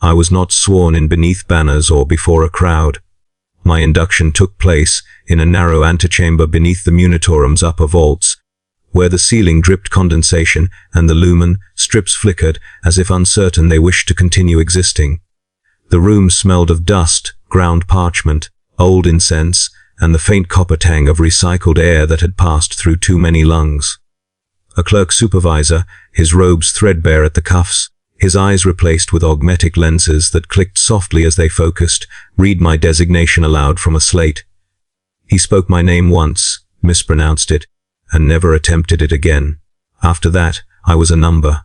I was not sworn in beneath banners or before a crowd. My induction took place in a narrow antechamber beneath the Munitorum's upper vaults, where the ceiling dripped condensation and the lumen strips flickered as if uncertain they wished to continue existing. The room smelled of dust, ground parchment, old incense, and the faint copper tang of recycled air that had passed through too many lungs. A clerk supervisor, his robes threadbare at the cuffs, his eyes replaced with augmetic lenses that clicked softly as they focused, read my designation aloud from a slate. He spoke my name once, mispronounced it, and never attempted it again. After that, I was a number.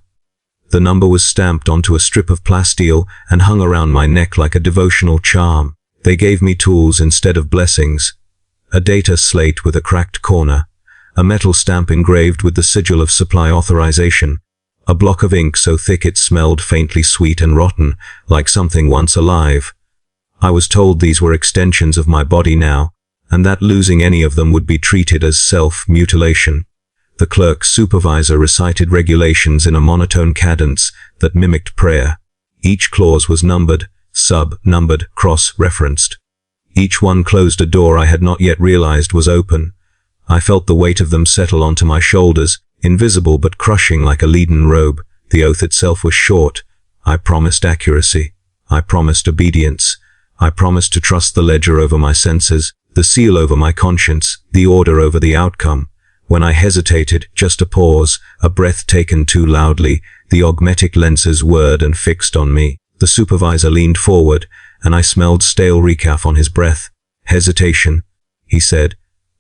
The number was stamped onto a strip of plasteel and hung around my neck like a devotional charm. They gave me tools instead of blessings. A data slate with a cracked corner, a metal stamp engraved with the sigil of supply authorization, a block of ink so thick it smelled faintly sweet and rotten, like something once alive. I was told these were extensions of my body now, and that losing any of them would be treated as self-mutilation. The clerk supervisor recited regulations in a monotone cadence that mimicked prayer. Each clause was numbered, sub-numbered, cross-referenced. Each one closed a door I had not yet realized was open. I felt the weight of them settle onto my shoulders, invisible but crushing like a leaden robe. The oath itself was short. I promised accuracy. I promised obedience. I promised to trust the ledger over my senses, the seal over my conscience, the order over the outcome. When I hesitated, just a pause, a breath taken too loudly, the augmetic lenses whirred and fixed on me. The supervisor leaned forward, and I smelled stale recaf on his breath. Hesitation, he said,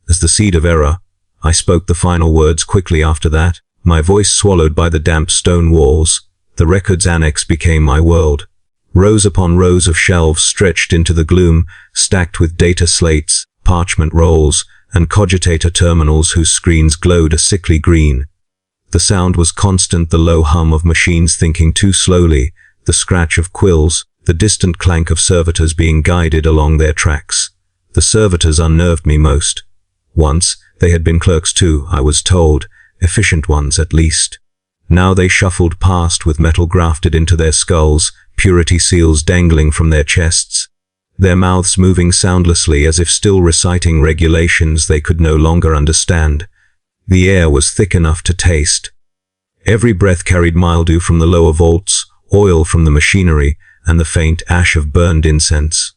as the seed of error. I spoke the final words quickly after that, my voice swallowed by the damp stone walls. The records annex became my world. Rows upon rows of shelves stretched into the gloom, stacked with data slates, parchment rolls, and cogitator terminals whose screens glowed a sickly green. The sound was constant, the low hum of machines thinking too slowly, the scratch of quills, the distant clank of servitors being guided along their tracks. The servitors unnerved me most. Once, they had been clerks too, I was told, efficient ones at least. Now they shuffled past with metal grafted into their skulls, purity seals dangling from their chests, their mouths moving soundlessly as if still reciting regulations they could no longer understand. The air was thick enough to taste. Every breath carried mildew from the lower vaults, oil from the machinery, and the faint ash of burned incense.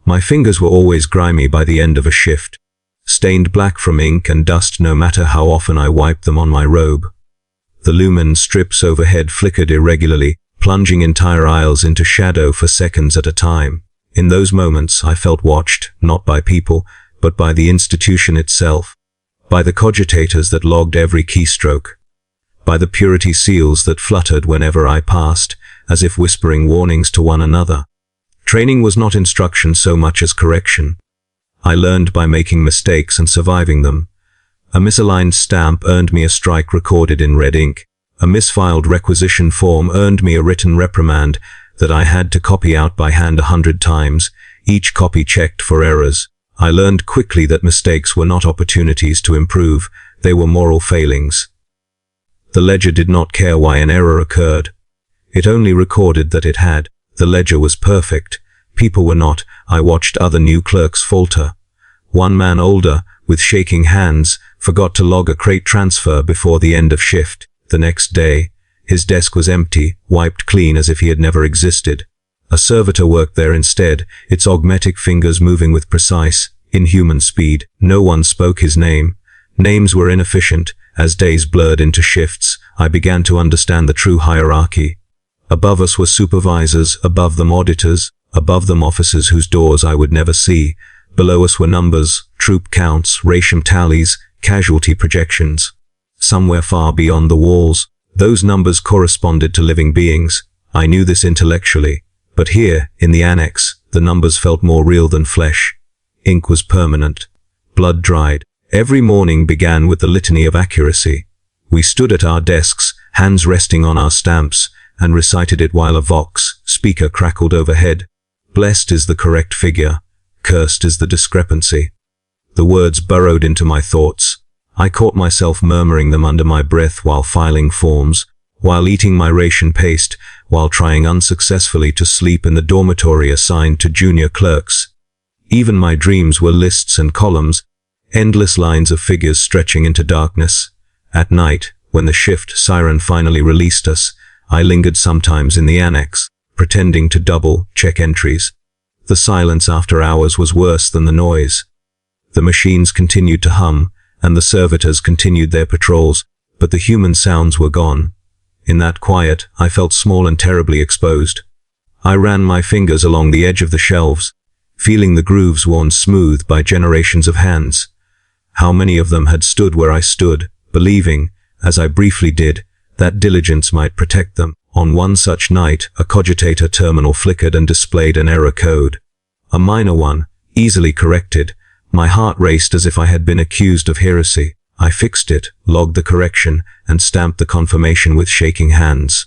My fingers were always grimy by the end of a shift, stained black from ink and dust no matter how often I wiped them on my robe. The lumen strips overhead flickered irregularly, plunging entire aisles into shadow for seconds at a time. In those moments I felt watched, not by people, but by the institution itself, by the cogitators that logged every keystroke, by the purity seals that fluttered whenever I passed, as if whispering warnings to one another. Training was not instruction so much as correction. I learned by making mistakes and surviving them. A misaligned stamp earned me a strike recorded in red ink. A misfiled requisition form earned me a written reprimand that I had to copy out by hand 100 times, each copy checked for errors. I learned quickly that mistakes were not opportunities to improve, they were moral failings. The ledger did not care why an error occurred. It only recorded that it had. The ledger was perfect. People were not. I watched other new clerks falter. One man older, with shaking hands, forgot to log a crate transfer before the end of shift. The next day, his desk was empty, wiped clean as if he had never existed. A servitor worked there instead, its augmetic fingers moving with precise, inhuman speed. No one spoke his name. Names were inefficient. As days blurred into shifts, I began to understand the true hierarchy. Above us were supervisors, above them auditors, above them officers whose doors I would never see. Below us were numbers, troop counts, ration tallies, casualty projections. Somewhere far beyond the walls, those numbers corresponded to living beings. I knew this intellectually. But here, in the annex, the numbers felt more real than flesh. Ink was permanent. Blood dried. Every morning began with the litany of accuracy. We stood at our desks, hands resting on our stamps, and recited it while a vox speaker crackled overhead. Blessed is the correct figure. Cursed is the discrepancy. The words burrowed into my thoughts. I caught myself murmuring them under my breath while filing forms, while eating my ration paste, while trying unsuccessfully to sleep in the dormitory assigned to junior clerks. Even my dreams were lists and columns, endless lines of figures stretching into darkness. At night, when the shift siren finally released us, I lingered sometimes in the annex, pretending to double-check entries. The silence after hours was worse than the noise. The machines continued to hum, and the servitors continued their patrols, but the human sounds were gone. In that quiet, I felt small and terribly exposed. I ran my fingers along the edge of the shelves, feeling the grooves worn smooth by generations of hands. How many of them had stood where I stood, believing, as I briefly did, that diligence might protect them. On one such night, a cogitator terminal flickered and displayed an error code. A minor one, easily corrected. My heart raced as if I had been accused of heresy. I fixed it, logged the correction, and stamped the confirmation with shaking hands.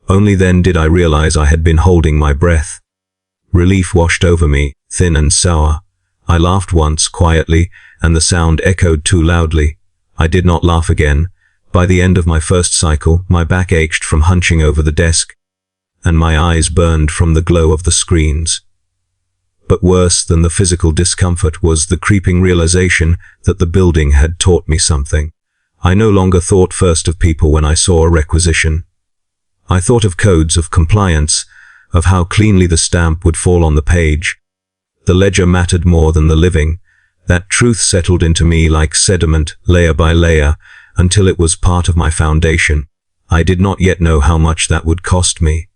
Only then did I realize I had been holding my breath. Relief washed over me, thin and sour. I laughed once, quietly, and the sound echoed too loudly. I did not laugh again. By the end of my first cycle, my back ached from hunching over the desk, and my eyes burned from the glow of the screens. But worse than the physical discomfort was the creeping realization that the building had taught me something. I no longer thought first of people when I saw a requisition. I thought of codes of compliance, of how cleanly the stamp would fall on the page. The ledger mattered more than the living. That truth settled into me like sediment, layer by layer, until it was part of my foundation. I did not yet know how much that would cost me.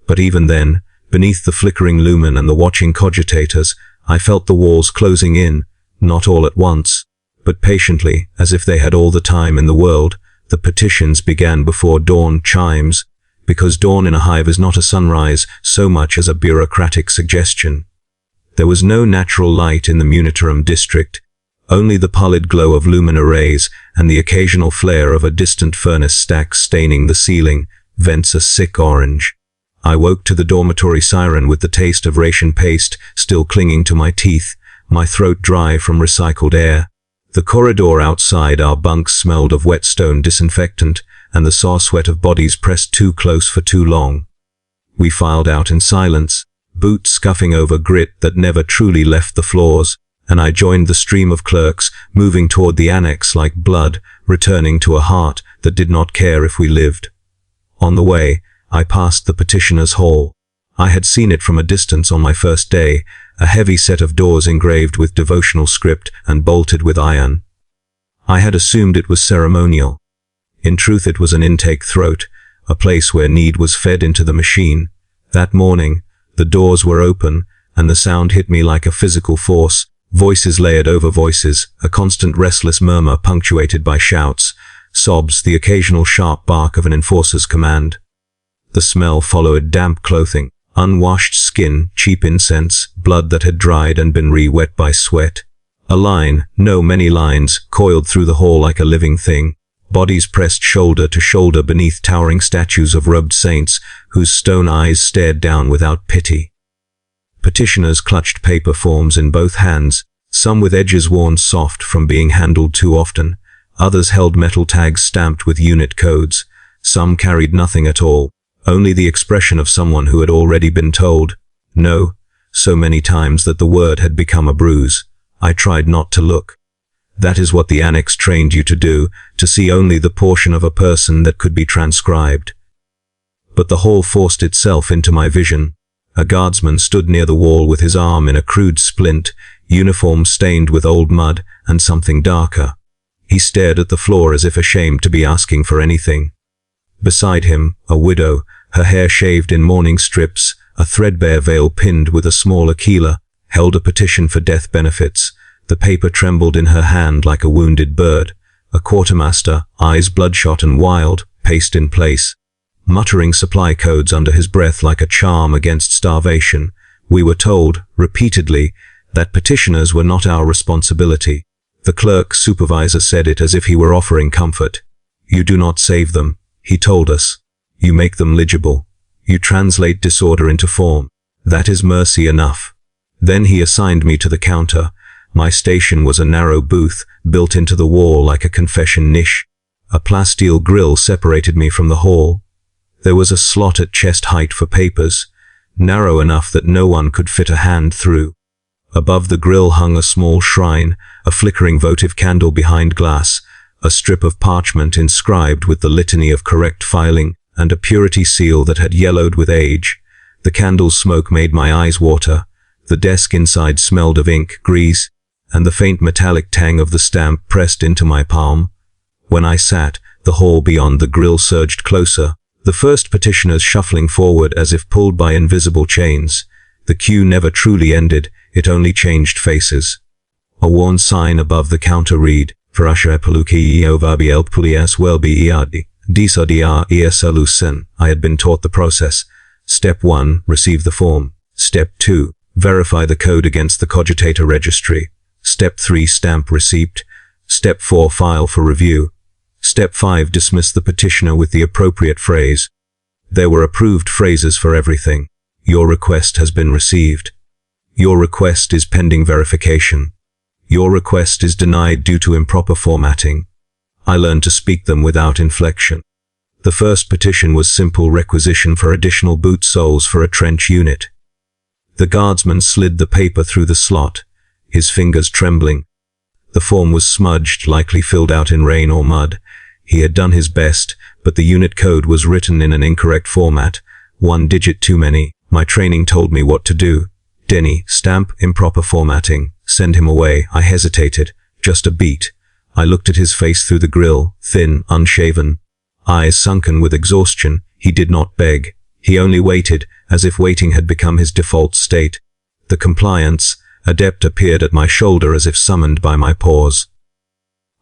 But even then, beneath the flickering lumen and the watching cogitators, I felt the walls closing in, not all at once, but patiently, as if they had all the time in the world. The petitions began before dawn chimes, because dawn in a hive is not a sunrise so much as a bureaucratic suggestion. There was no natural light in the Munitorum district, only the pallid glow of luminar rays and the occasional flare of a distant furnace stack staining the ceiling, vents a sick orange. I woke to the dormitory siren with the taste of ration paste still clinging to my teeth, my throat dry from recycled air. The corridor outside our bunks smelled of whetstone disinfectant and the saw sweat of bodies pressed too close for too long. We filed out in silence, boots scuffing over grit that never truly left the floors, and I joined the stream of clerks moving toward the annex like blood, returning to a heart that did not care if we lived. On the way, I passed the petitioner's hall. I had seen it from a distance on my first day, a heavy set of doors engraved with devotional script and bolted with iron. I had assumed it was ceremonial. In truth, it was an intake throat, a place where need was fed into the machine. That morning, the doors were open, and the sound hit me like a physical force, voices layered over voices, a constant restless murmur punctuated by shouts, sobs, the occasional sharp bark of an enforcer's command. The smell followed damp clothing, unwashed skin, cheap incense, blood that had dried and been re-wet by sweat. A line, no, many lines, coiled through the hall like a living thing, bodies pressed shoulder to shoulder beneath towering statues of robed saints whose stone eyes stared down without pity. Petitioners clutched paper forms in both hands, some with edges worn soft from being handled too often, others held metal tags stamped with unit codes, some carried nothing at all, only the expression of someone who had already been told no, so many times that the word had become a bruise. I tried not to look. That is what the annex trained you to do, to see only the portion of a person that could be transcribed. But the hall forced itself into my vision. A guardsman stood near the wall with his arm in a crude splint, uniform stained with old mud and something darker. He stared at the floor as if ashamed to be asking for anything. Beside him, a widow, her hair shaved in mourning strips, a threadbare veil pinned with a small aquila, held a petition for death benefits. The paper trembled in her hand like a wounded bird. A quartermaster, eyes bloodshot and wild, paced in place, muttering supply codes under his breath like a charm against starvation. We were told, repeatedly, that petitioners were not our responsibility. The clerk supervisor said it as if he were offering comfort. You do not save them, he told us. You make them legible. You translate disorder into form. That is mercy enough. Then he assigned me to the counter. My station was a narrow booth, built into the wall like a confession niche. A plasteel grille separated me from the hall. There was a slot at chest height for papers, narrow enough that no one could fit a hand through. Above the grille hung a small shrine, a flickering votive candle behind glass, a strip of parchment inscribed with the litany of correct filing, and a purity seal that had yellowed with age. The candle's smoke made my eyes water. The desk inside smelled of ink, grease, and the faint metallic tang of the stamp pressed into my palm. When I sat, the hall beyond the grille surged closer, the first petitioners shuffling forward as if pulled by invisible chains. The queue never truly ended, it only changed faces. A worn sign above the counter read, Farasha Epaluki Ovabiel Pulias Welbi Iadi, Disodia Esalusen. I had been taught the process. Step 1, receive the form. Step 2, verify the code against the cogitator registry. Step 3, stamp receipt. Step 4, file for review. Step 5, dismiss the petitioner with the appropriate phrase. There were approved phrases for everything. Your request has been received. Your request is pending verification. Your request is denied due to improper formatting. I learned to speak them without inflection. The first petition was simple requisition for additional boot soles for a trench unit. The guardsman slid the paper through the slot, his fingers trembling. The form was smudged, likely filled out in rain or mud. He had done his best, but the unit code was written in an incorrect format, 1 digit too many. My training told me what to do. Denny, stamp, improper formatting, send him away. I hesitated, just a beat. I looked at his face through the grille, thin, unshaven, eyes sunken with exhaustion. He did not beg. He only waited, as if waiting had become his default state. The compliance adept appeared at my shoulder as if summoned by my pause.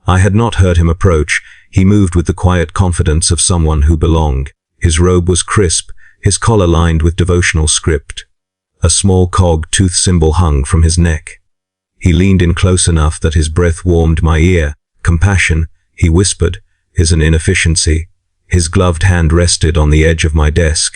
I had not heard him approach. He moved with the quiet confidence of someone who belonged. His robe was crisp, his collar lined with devotional script. A small cog tooth symbol hung from his neck. He leaned in close enough that his breath warmed my ear. Compassion, he whispered, is an inefficiency. His gloved hand rested on the edge of my desk.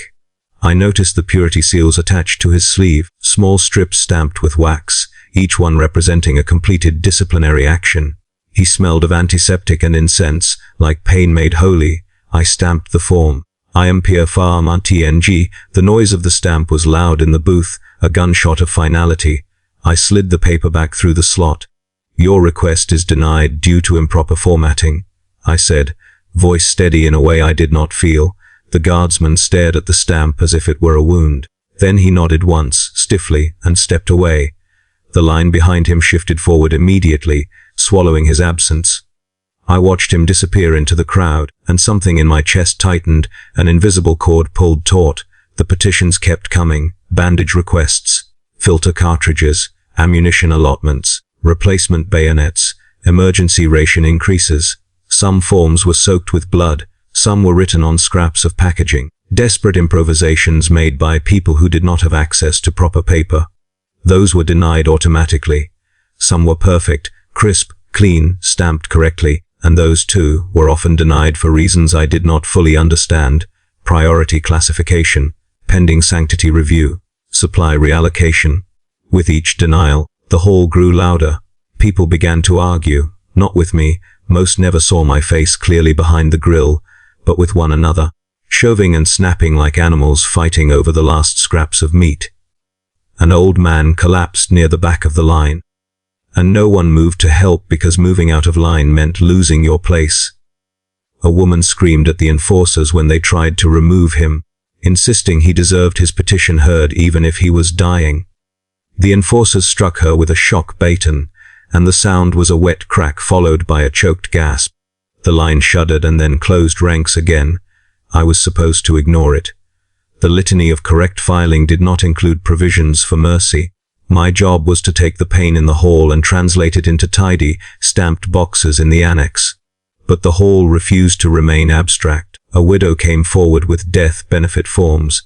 I noticed the purity seals attached to his sleeve, small strips stamped with wax, each one representing a completed disciplinary action. He smelled of antiseptic and incense, like pain made holy. I stamped the form. I am Pierre Farm TNG. The noise of the stamp was loud in the booth, a gunshot of finality. I slid the paper back through the slot. Your request is denied due to improper formatting, I said, voice steady in a way I did not feel. The guardsman stared at the stamp as if it were a wound. Then he nodded once, stiffly, and stepped away. The line behind him shifted forward immediately, swallowing his absence. I watched him disappear into the crowd, and something in my chest tightened, an invisible cord pulled taut. The petitions kept coming, bandage requests, filter cartridges, ammunition allotments, replacement bayonets, emergency ration increases. Some forms were soaked with blood, some were written on scraps of packaging, desperate improvisations made by people who did not have access to proper paper. Those were denied automatically. Some were perfect, crisp, clean, stamped correctly, and those too were often denied for reasons I did not fully understand. Priority classification, pending sanctity review, supply reallocation. With each denial, the hall grew louder. People began to argue, not with me, most never saw my face clearly behind the grille, but with one another, shoving and snapping like animals fighting over the last scraps of meat. An old man collapsed near the back of the line, and no one moved to help because moving out of line meant losing your place. A woman screamed at the enforcers when they tried to remove him, insisting he deserved his petition heard even if he was dying. The enforcers struck her with a shock baton, and the sound was a wet crack followed by a choked gasp. The line shuddered and then closed ranks again. I was supposed to ignore it. The litany of correct filing did not include provisions for mercy. My job was to take the pain in the hall and translate it into tidy, stamped boxes in the annex. But the hall refused to remain abstract. A widow came forward with death benefit forms.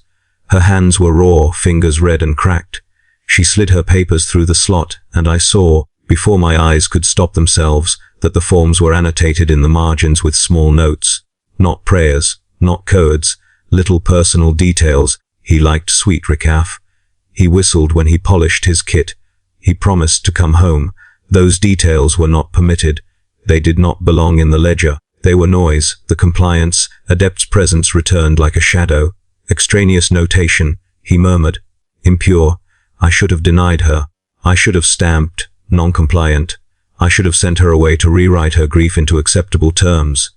Her hands were raw, fingers red and cracked. She slid her papers through the slot, and I saw, before my eyes could stop themselves, that the forms were annotated in the margins with small notes. Not prayers, not codes, little personal details. He liked sweet recaf. He whistled when he polished his kit. He promised to come home. Those details were not permitted. They did not belong in the ledger. They were noise. The compliance adept's presence returned like a shadow. Extraneous notation, he murmured. Impure. I should have denied her. I should have stamped, non-compliant. I should have sent her away to rewrite her grief into acceptable terms.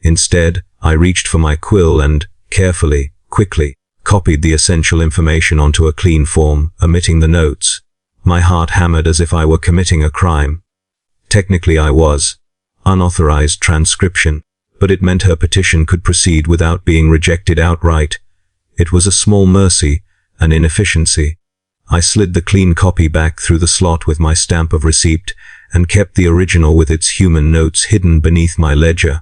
Instead, I reached for my quill and, carefully, quickly, copied the essential information onto a clean form, omitting the notes. My heart hammered as if I were committing a crime. Technically I was. Unauthorized transcription, but it meant her petition could proceed without being rejected outright. It was a small mercy, an inefficiency. I slid the clean copy back through the slot with my stamp of receipt and kept the original with its human notes hidden beneath my ledger.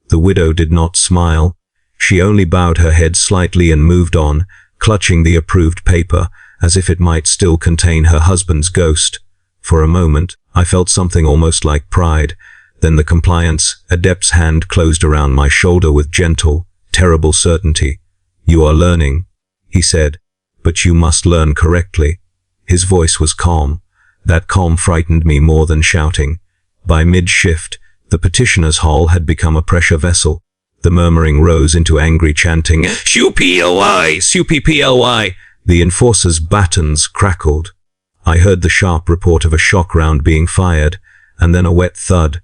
The widow did not smile. She only bowed her head slightly and moved on, clutching the approved paper, as if it might still contain her husband's ghost. For a moment, I felt something almost like pride. Then the compliance adept's hand closed around my shoulder with gentle, terrible certainty. You are learning, he said, but you must learn correctly. His voice was calm. That calm frightened me more than shouting. By mid-shift, the petitioner's hall had become a pressure vessel. The murmuring rose into angry chanting, "Suply, Supply!" The enforcer's batons crackled. I heard the sharp report of a shock round being fired, and then a wet thud.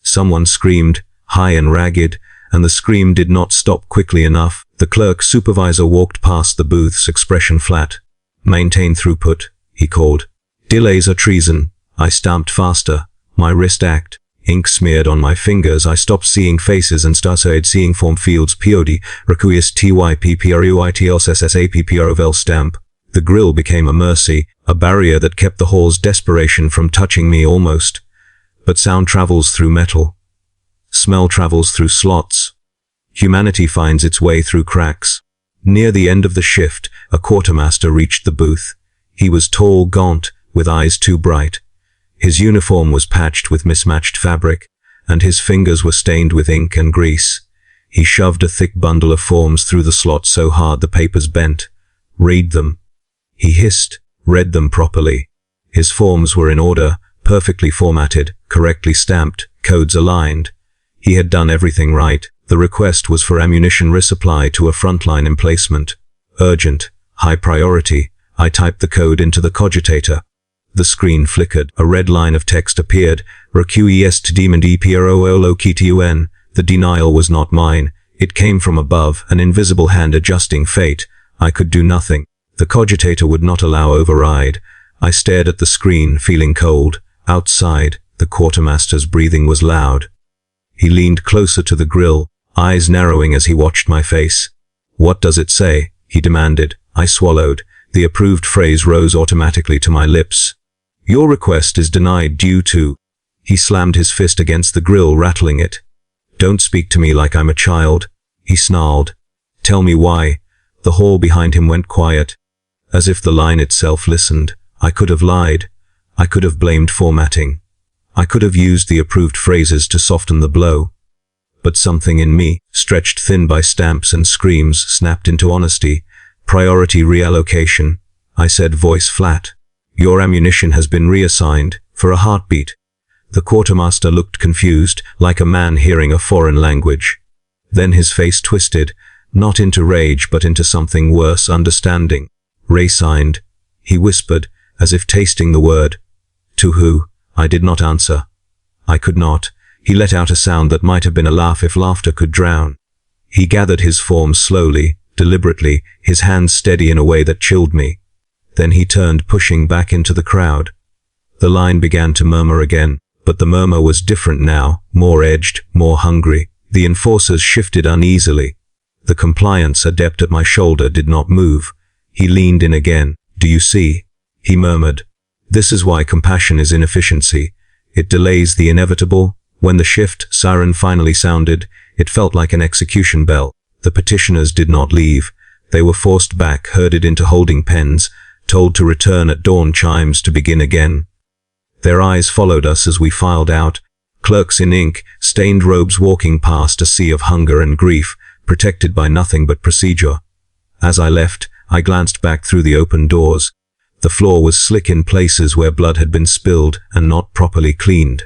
Someone screamed, high and ragged, and the scream did not stop quickly enough. The clerk supervisor walked past the booths, expression flat. "Maintain throughput," he called. "Delays are treason." I stamped faster. My wrist ached. Ink smeared on my fingers. I stopped seeing faces and started seeing form fields. Pod, requies typpruitlssapprovl stamp. The grill became a mercy, a barrier that kept the hall's desperation from touching me almost. But sound travels through metal. Smell travels through slots. Humanity finds its way through cracks. Near the end of the shift, a quartermaster reached the booth. He was tall, gaunt, with eyes too bright. His uniform was patched with mismatched fabric, and his fingers were stained with ink and grease. He shoved a thick bundle of forms through the slot so hard the papers bent. "Read them." He hissed, read them properly. His forms were in order, perfectly formatted, correctly stamped, codes aligned. He had done everything right. The request was for ammunition resupply to a frontline emplacement. Urgent, high priority. I typed the code into the cogitator. The screen flickered. A red line of text appeared. Request demand EPROLOKTUN. The denial was not mine. It came from above, an invisible hand adjusting fate. I could do nothing. The cogitator would not allow override. I stared at the screen, feeling cold. Outside, the quartermaster's breathing was loud. He leaned closer to the grill, eyes narrowing as he watched my face. "What does it say?" he demanded. I swallowed. The approved phrase rose automatically to my lips. "Your request is denied due to..." He slammed his fist against the grill, rattling it. "Don't speak to me like I'm a child," he snarled. "Tell me why." The hall behind him went quiet, as if the line itself listened. I could have lied. I could have blamed formatting. I could have used the approved phrases to soften the blow. But something in me, stretched thin by stamps and screams, snapped into honesty. "Priority reallocation," I said, voice flat. "Your ammunition has been reassigned, for a heartbeat." The quartermaster looked confused, like a man hearing a foreign language. Then his face twisted, not into rage but into something worse, understanding. "Reassigned," he whispered, as if tasting the word. "To who?" I did not answer. I could not. He let out a sound that might have been a laugh if laughter could drown. He gathered his forms slowly, deliberately, his hands steady in a way that chilled me. Then he turned, pushing back into the crowd. The line began to murmur again, but the murmur was different now, more edged, more hungry. The enforcers shifted uneasily. The compliance adept at my shoulder did not move. He leaned in again. "Do you see?" he murmured. "This is why compassion is inefficiency. It delays the inevitable." When the shift siren finally sounded, it felt like an execution bell. The petitioners did not leave. They were forced back, herded into holding pens, told to return at dawn chimes to begin again. Their eyes followed us as we filed out, clerks in ink, stained robes walking past a sea of hunger and grief, protected by nothing but procedure. As I left, I glanced back through the open doors. The floor was slick in places where blood had been spilled and not properly cleaned.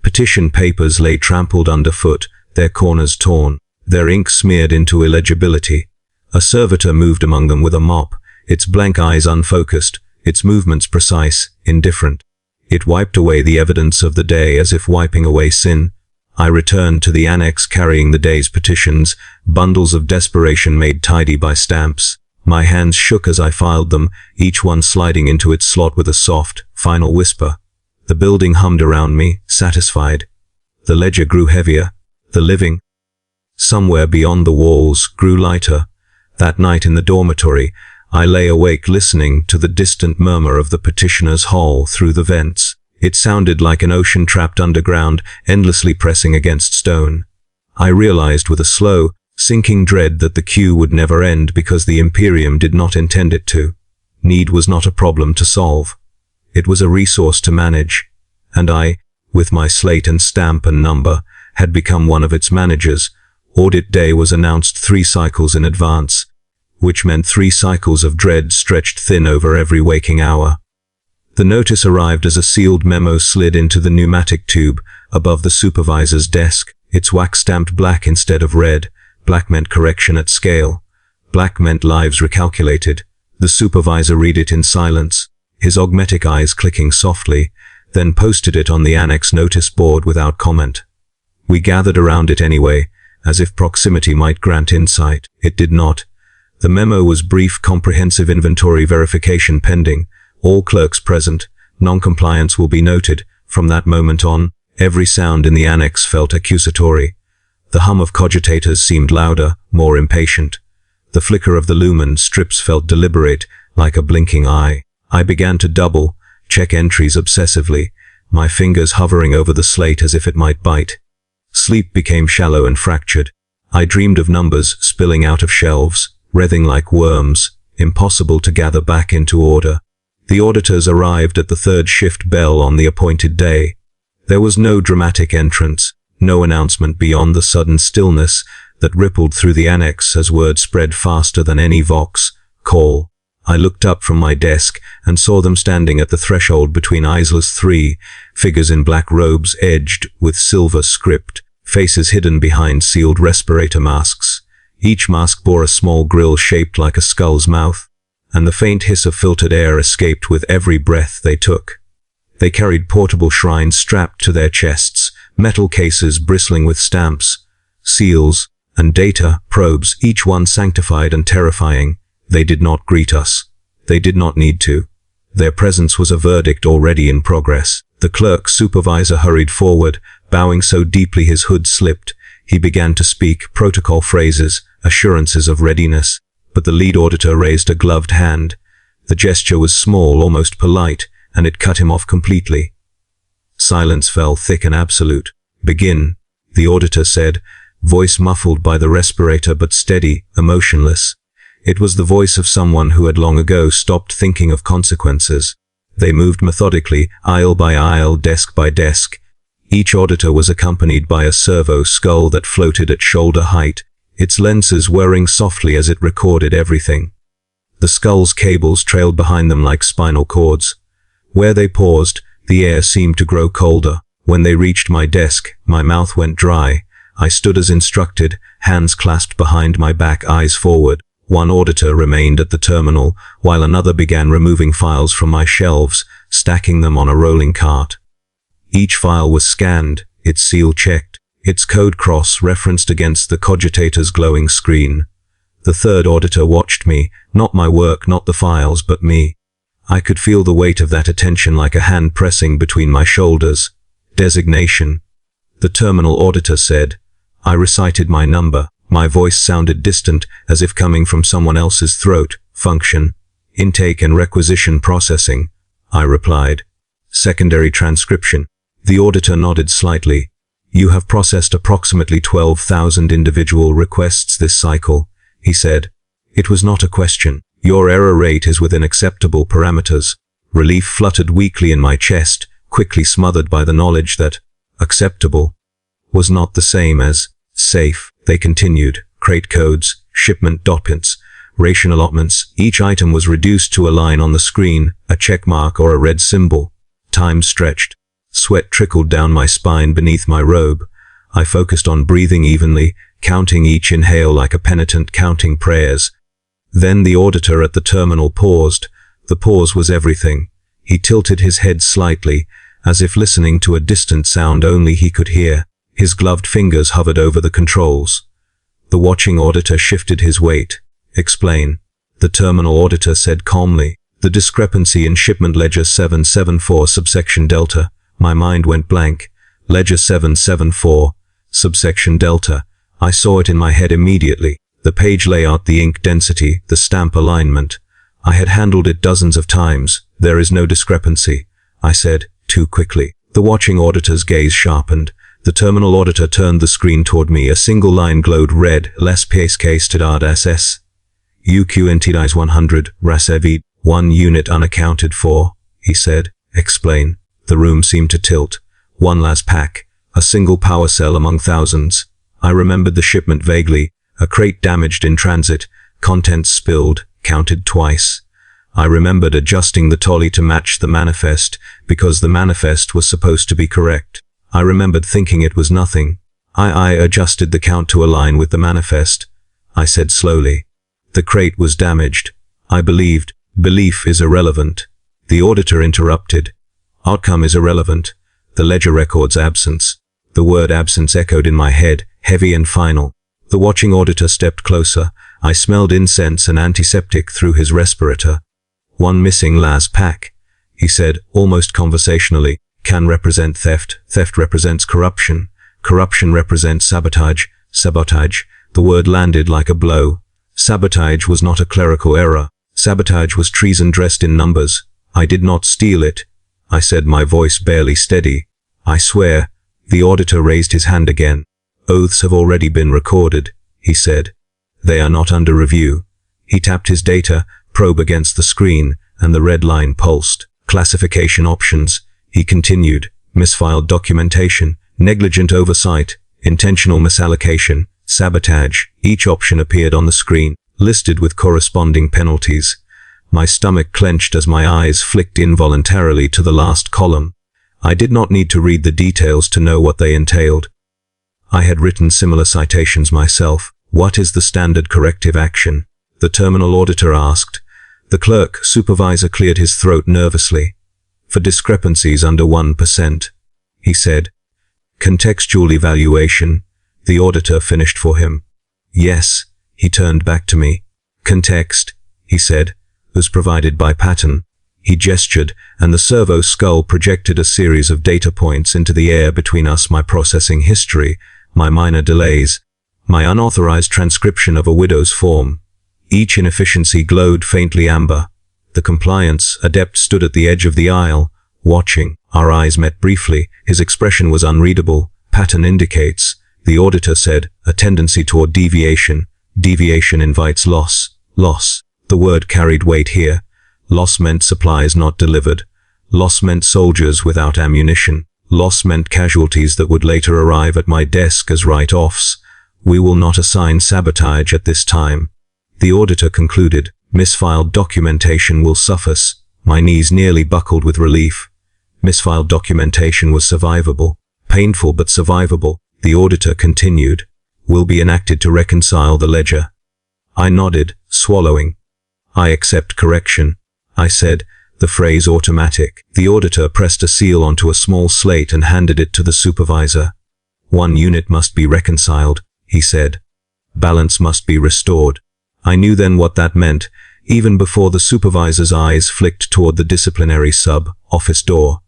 Petition papers lay trampled underfoot, their corners torn, their ink smeared into illegibility. A servitor moved among them with a mop, its blank eyes unfocused, its movements precise, indifferent. It wiped away the evidence of the day as if wiping away sin. I returned to the annex carrying the day's petitions, bundles of desperation made tidy by stamps. My hands shook as I filed them, each one sliding into its slot with a soft, final whisper. The building hummed around me, satisfied. The ledger grew heavier. The living, somewhere beyond the walls, grew lighter. That night in the dormitory, I lay awake listening to the distant murmur of the petitioner's hall through the vents. It sounded like an ocean trapped underground, endlessly pressing against stone. I realized with a slow, sinking dread that the queue would never end because the Imperium did not intend it to. Need was not a problem to solve. It was a resource to manage. And I, with my slate and stamp and number, had become one of its managers. Audit day was announced 3 cycles in advance, which meant 3 cycles of dread stretched thin over every waking hour. The notice arrived as a sealed memo slid into the pneumatic tube above the supervisor's desk, its wax stamped black instead of red. Black meant correction at scale. Black meant lives recalculated. The supervisor read it in silence, his augmetic eyes clicking softly, then posted it on the annex notice board without comment. We gathered around it anyway, as if proximity might grant insight. It did not. The memo was brief, comprehensive inventory verification pending. All clerks present. Non-compliance will be noted. From that moment on, every sound in the annex felt accusatory. The hum of cogitators seemed louder, more impatient. The flicker of the lumen strips felt deliberate, like a blinking eye. I began to double, check entries obsessively, my fingers hovering over the slate as if it might bite. Sleep became shallow and fractured. I dreamed of numbers spilling out of shelves, writhing like worms, impossible to gather back into order. The auditors arrived at the 3rd shift bell on the appointed day. There was no dramatic entrance, no announcement beyond the sudden stillness that rippled through the annex as word spread faster than any vox call. I looked up from my desk and saw them standing at the threshold between Isla's 3, figures in black robes edged with silver script, faces hidden behind sealed respirator masks. Each mask bore a small grill shaped like a skull's mouth, and the faint hiss of filtered air escaped with every breath they took. They carried portable shrines strapped to their chests, metal cases bristling with stamps, seals, and data probes, each one sanctified and terrifying. They did not greet us. They did not need to. Their presence was a verdict already in progress. The clerk supervisor hurried forward, bowing so deeply his hood slipped. He began to speak protocol phrases, assurances of readiness, but the lead auditor raised a gloved hand. The gesture was small, almost polite, and it cut him off completely. Silence fell thick and absolute. "Begin," the auditor said, voice muffled by the respirator but steady, emotionless. It was the voice of someone who had long ago stopped thinking of consequences. They moved methodically, aisle by aisle, desk by desk. Each auditor was accompanied by a servo skull that floated at shoulder height, its lenses whirring softly as it recorded everything. The skull's cables trailed behind them like spinal cords. Where they paused, the air seemed to grow colder. When they reached my desk, my mouth went dry. I stood as instructed, hands clasped behind my back, eyes forward. One auditor remained at the terminal, while another began removing files from my shelves, stacking them on a rolling cart. Each file was scanned, its seal checked, its code cross-referenced against the cogitator's glowing screen. The 3rd auditor watched me, not my work, not the files, but me. I could feel the weight of that attention like a hand pressing between my shoulders. Designation. The terminal auditor said. I recited my number. My voice sounded distant, as if coming from someone else's throat. Function. Intake and requisition processing. I replied. Secondary transcription. The auditor nodded slightly. You have processed approximately 12,000 individual requests this cycle, he said. It was not a question. Your error rate is within acceptable parameters. Relief fluttered weakly in my chest, quickly smothered by the knowledge that acceptable was not the same as safe. They continued. Crate codes, shipment documents, ration allotments. Each item was reduced to a line on the screen, a check mark or a red symbol. Time stretched. Sweat trickled down my spine beneath my robe. I focused on breathing evenly, counting each inhale like a penitent counting prayers. Then the auditor at the terminal paused. The pause was everything. He tilted his head slightly, as if listening to a distant sound only he could hear. His gloved fingers hovered over the controls. The watching auditor shifted his weight. "Explain," the terminal auditor said calmly. "The discrepancy in shipment ledger 774 subsection delta." My mind went blank. Ledger 774, subsection delta. I saw it in my head immediately. The page layout, the ink density, the stamp alignment. I had handled it dozens of times. "There is no discrepancy," I said, too quickly. The watching auditor's gaze sharpened. The terminal auditor turned the screen toward me. A single line glowed red. "Les pièces stad SS. UQ entidades 100, rasevid, 1 unit unaccounted for," he said. "Explain." The room seemed to tilt. "1 las pack, a single power cell among thousands." I remembered the shipment vaguely. A crate damaged in transit, contents spilled, counted twice. I remembered adjusting the tolly to match the manifest, because the manifest was supposed to be correct. I remembered thinking it was nothing. I adjusted the count to align with the manifest. I said slowly. "The crate was damaged. I believed." "Belief is irrelevant," the auditor interrupted. "Outcome is irrelevant. The ledger records absence." The word absence echoed in my head, heavy and final. The watching auditor stepped closer. I smelled incense and antiseptic through his respirator. "1 missing las pack," he said, almost conversationally. "Can represent theft. Theft represents corruption. Corruption represents sabotage. Sabotage." The word landed like a blow. Sabotage was not a clerical error. Sabotage was treason dressed in numbers. "I did not steal it," I said, my voice barely steady. "I swear." The auditor raised his hand again. "Oaths have already been recorded," he said. "They are not under review." He tapped his data probe against the screen, and the red line pulsed. "Classification options," he continued. "Misfiled documentation, negligent oversight, intentional misallocation, sabotage." Each option appeared on the screen, listed with corresponding penalties. My stomach clenched as my eyes flicked involuntarily to the last column. I did not need to read the details to know what they entailed. I had written similar citations myself. "What is the standard corrective action?" the terminal auditor asked. The clerk supervisor cleared his throat nervously. "For discrepancies under 1%, he said. "Contextual evaluation," the auditor finished for him. "Yes," he turned back to me. "Context," he said, "was provided by pattern." He gestured, and the servo skull projected a series of data points into the air between us: my processing history, my minor delays, my unauthorized transcription of a widow's form. Each inefficiency glowed faintly amber. The compliance adept stood at the edge of the aisle, watching. Our eyes met briefly. His expression was unreadable. "Pattern indicates," the auditor said, "a tendency toward deviation. Deviation invites loss." Loss. The word carried weight here. Loss meant supplies not delivered. Loss meant soldiers without ammunition. Loss meant casualties that would later arrive at my desk as write-offs. "We will not assign sabotage at this time," the auditor concluded. "Misfiled documentation will suffice." My knees nearly buckled with relief. Misfiled documentation was survivable. Painful but survivable, the auditor continued. "Will be enacted to reconcile the ledger." I nodded, swallowing. "I accept correction," I said, the phrase automatic. The auditor pressed a seal onto a small slate and handed it to the supervisor. "1 unit must be reconciled," he said. "Balance must be restored." I knew then what that meant, even before the supervisor's eyes flicked toward the disciplinary sub-office door.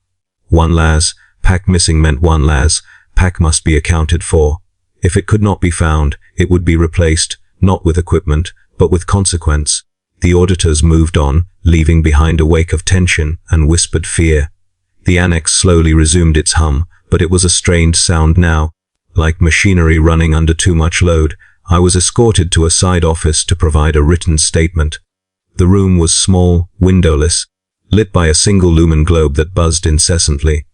1 las pack missing meant 1 las pack must be accounted for. If it could not be found, it would be replaced, not with equipment, but with consequence. The auditors moved on, leaving behind a wake of tension and whispered fear. The annex slowly resumed its hum, but it was a strained sound now. Like machinery running under too much load, I was escorted to a side office to provide a written statement. The room was small, windowless, lit by a single lumen globe that buzzed incessantly.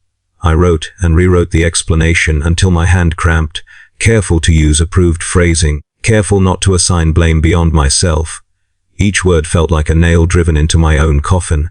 I wrote and rewrote the explanation until my hand cramped, careful to use approved phrasing, careful not to assign blame beyond myself. Each word felt like a nail driven into my own coffin.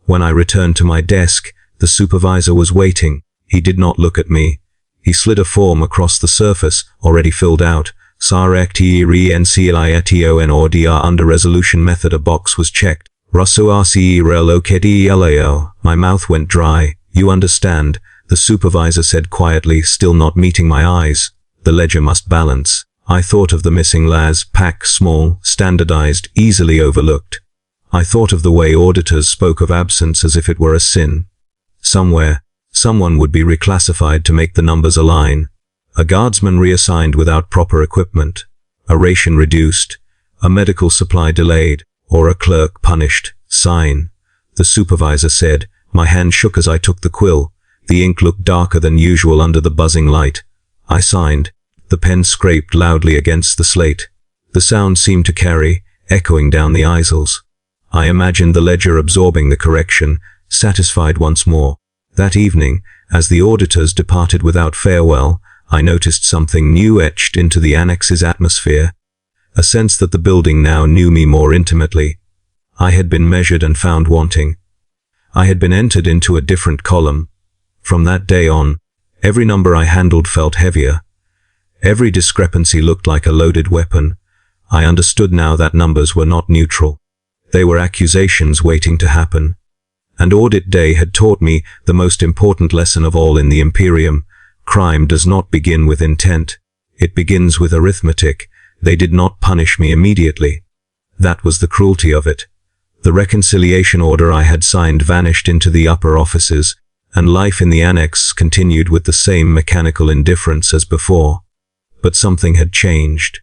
When I returned to my desk, the supervisor was waiting. He did not look at me. He slid a form across the surface, already filled out. SARECTERENCLIATON or DR under resolution method. A box was checked. RUSURCERELOCADELAO. My mouth went dry. You understand, the supervisor said quietly, still not meeting my eyes. The ledger must balance. I thought of the missing LAS, pack, small, standardized, easily overlooked. I thought of the way auditors spoke of absence as if it were a sin. Somewhere, someone would be reclassified to make the numbers align. A guardsman reassigned without proper equipment, a ration reduced, a medical supply delayed, or a clerk punished. Sign. The supervisor said. My hand shook as I took the quill. The ink looked darker than usual under the buzzing light. I signed. The pen scraped loudly against the slate. The sound seemed to carry, echoing down the aisles. I imagined the ledger absorbing the correction, satisfied once more. That evening, as the auditors departed without farewell, I noticed something new etched into the annex's atmosphere. A sense that the building now knew me more intimately. I had been measured and found wanting. I had been entered into a different column. From that day on, every number I handled felt heavier. Every discrepancy looked like a loaded weapon. I understood now that numbers were not neutral. They were accusations waiting to happen. And audit day had taught me the most important lesson of all in the Imperium. Crime does not begin with intent. It begins with arithmetic. They did not punish me immediately. That was the cruelty of it. The reconciliation order I had signed vanished into the upper offices, and life in the annex continued with the same mechanical indifference as before. But something had changed.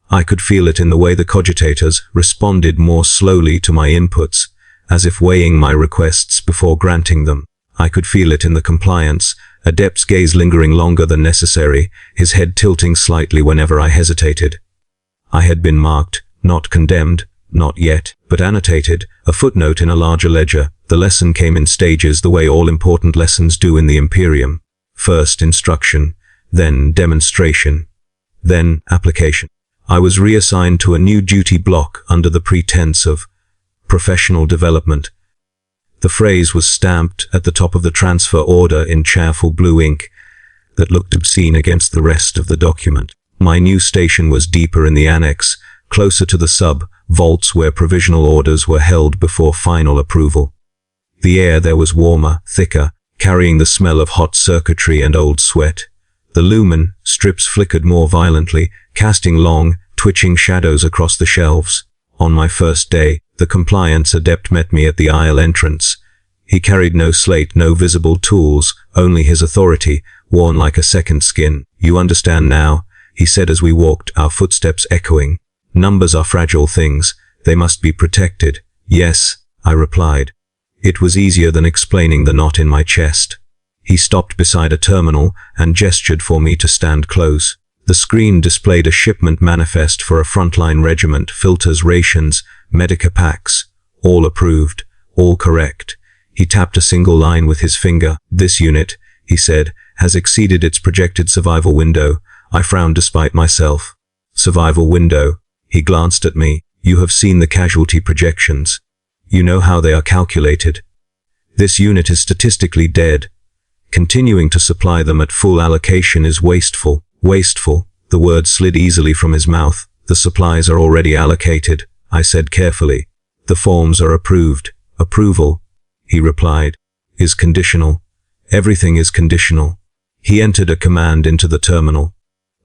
I could feel it in the way the cogitators responded more slowly to my inputs, as if weighing my requests before granting them. I could feel it in the compliance, Adept's gaze lingering longer than necessary, his head tilting slightly whenever I hesitated. I had been marked, not condemned, not yet, but annotated, a footnote in a larger ledger. The lesson came in stages, the way all important lessons do in the Imperium. First instruction, then demonstration, then application. I was reassigned to a new duty block under the pretense of professional development. The phrase was stamped at the top of the transfer order in cheerful blue ink that looked obscene against the rest of the document. My new station was deeper in the annex, closer to the sub-vaults where provisional orders were held before final approval. The air there was warmer, thicker, carrying the smell of hot circuitry and old sweat. The lumen strips flickered more violently, casting long, twitching shadows across the shelves. On my first day, the compliance adept met me at the aisle entrance. He carried no slate, no visible tools, only his authority, worn like a second skin. You understand now, he said as we walked, our footsteps echoing. Numbers are fragile things. They must be protected. Yes, I replied. It was easier than explaining the knot in my chest. He stopped beside a terminal and gestured for me to stand close. The screen displayed a shipment manifest for a frontline regiment, filters, rations, medica packs, all approved, all correct. He tapped a single line with his finger. This unit, he said, has exceeded its projected survival window. I frowned despite myself. Survival window. He glanced at me. You have seen the casualty projections. You know how they are calculated. This unit is statistically dead. Continuing to supply them at full allocation is wasteful. Wasteful. The word slid easily from his mouth. The supplies are already allocated, I said carefully. The forms are approved. Approval, he replied, is conditional. Everything is conditional. He entered a command into the terminal.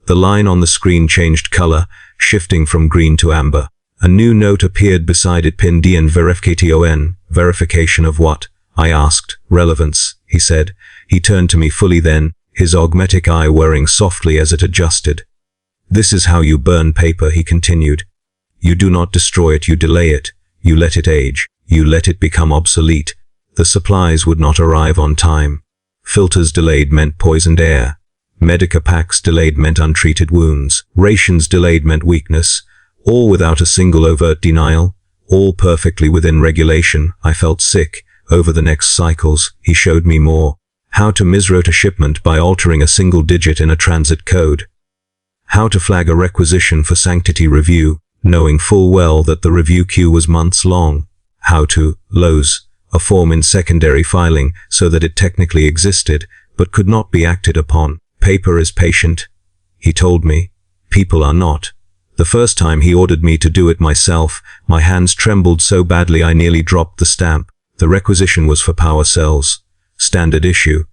The line on the screen changed color, shifting from green to amber. A new note appeared beside it, pinned and verification. Verification of what? I asked. Relevance, he said. He turned to me fully then, his augmetic eye whirring softly as it adjusted. This is how you burn paper, he continued. You do not destroy it, you delay it. You let it age. You let it become obsolete. The supplies would not arrive on time. Filters delayed meant poisoned air. Medica packs delayed meant untreated wounds. Rations delayed meant weakness. All without a single overt denial. All perfectly within regulation. I felt sick. Over the next cycles, he showed me more. How to misroute a shipment by altering a single digit in a transit code. How to flag a requisition for sanctity review, knowing full well that the review queue was months long. How to LOS a form in secondary filing so that it technically existed, but could not be acted upon. Paper is patient, he told me. People are not. The first time he ordered me to do it myself, my hands trembled so badly I nearly dropped the stamp. The requisition was for power cells. Standard issue.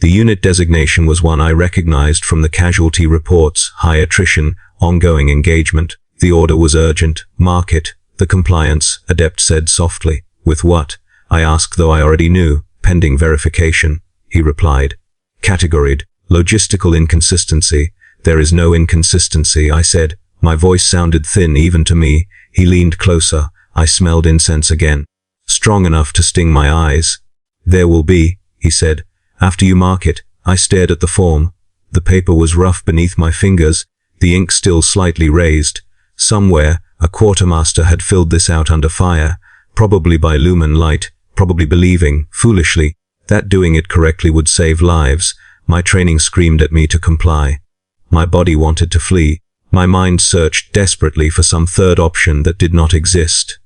The unit designation was one I recognized from the casualty reports: high attrition, ongoing engagement. The order was urgent. Mark it. The compliance adept said softly. With what? I asked, though I already knew. Pending verification, he replied. Categoried. Logistical inconsistency. There is no inconsistency, I said. My voice sounded thin even to me. He leaned closer. I smelled incense again. Strong enough to sting my eyes. There will be, he said, after you mark it. I stared at the form. The paper was rough beneath my fingers, the ink still slightly raised. Somewhere, a quartermaster had filled this out under fire, probably by lumen light, probably believing, foolishly, that doing it correctly would save lives. My training screamed at me to comply. My body wanted to flee. My mind searched desperately for some third option that did not exist.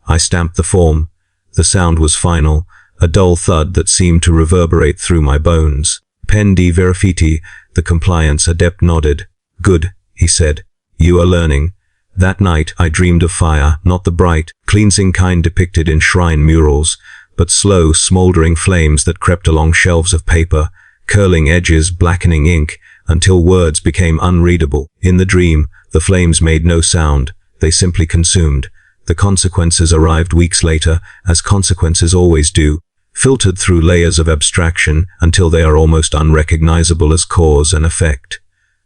I stamped the form. The sound was final, a dull thud that seemed to reverberate through my bones. Pending verification, the compliance adept nodded. Good, he said. You are learning. That night I dreamed of fire, not the bright, cleansing kind depicted in shrine murals, but slow, smoldering flames that crept along shelves of paper, curling edges, blackening ink, until words became unreadable. In the dream, the flames made no sound, they simply consumed. The consequences arrived weeks later, as consequences always do, filtered through layers of abstraction until they are almost unrecognizable as cause and effect.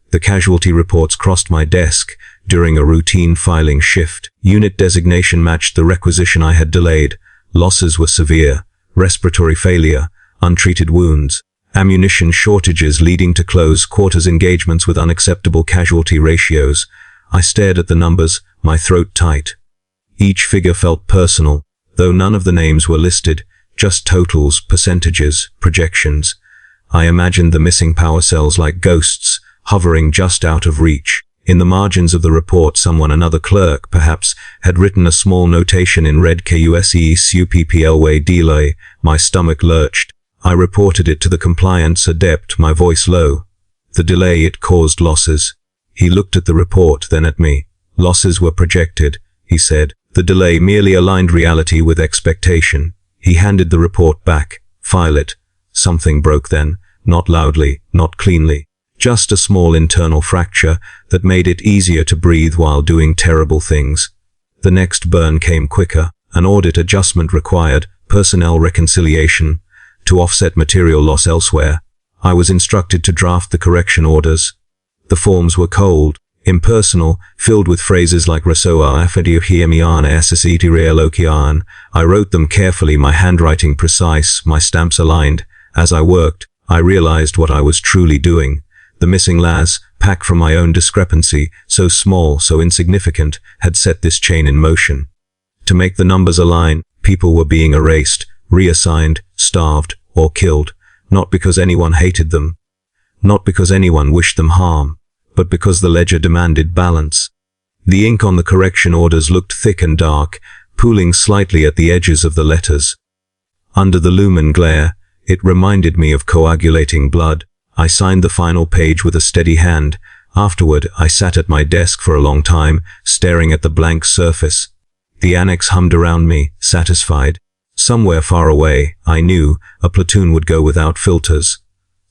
The casualty reports crossed my desk during a routine filing shift. Unit designation matched the requisition I had delayed. Losses were severe: respiratory failure, untreated wounds, ammunition shortages leading to close quarters engagements with unacceptable casualty ratios. I stared at the numbers, my throat tight. Each figure felt personal, though none of the names were listed, just totals, percentages, projections. I imagined the missing power cells like ghosts, hovering just out of reach. In the margins of the report, another clerk, perhaps, had written a small notation in red: KUSE SUPPLWay delay. My stomach lurched. I reported it to the compliance adept, my voice low. The delay, it caused losses. He looked at the report, then at me. Losses were projected, he said. The delay merely aligned reality with expectation. He handed the report back. File it. Something broke then, not loudly, not cleanly. Just a small internal fracture that made it easier to breathe while doing terrible things. The next burn came quicker. An audit adjustment required, personnel reconciliation, to offset material loss elsewhere. I was instructed to draft the correction orders. The forms were cold, impersonal, filled with phrases like Rasoa Afediuhiemian Esisitirealokian. I wrote them carefully, my handwriting precise, my stamps aligned. As I worked, I realized what I was truly doing. The missing las, packed from my own discrepancy, so small, so insignificant, had set this chain in motion. To make the numbers align, people were being erased, reassigned, starved, or killed, not because anyone hated them, not because anyone wished them harm, but because the ledger demanded balance. The ink on the correction orders looked thick and dark, pooling slightly at the edges of the letters. Under the lumen glare, it reminded me of coagulating blood. I signed the final page with a steady hand. Afterward, I sat at my desk for a long time, staring at the blank surface. The annex hummed around me, satisfied. Somewhere far away, I knew, a platoon would go without filters.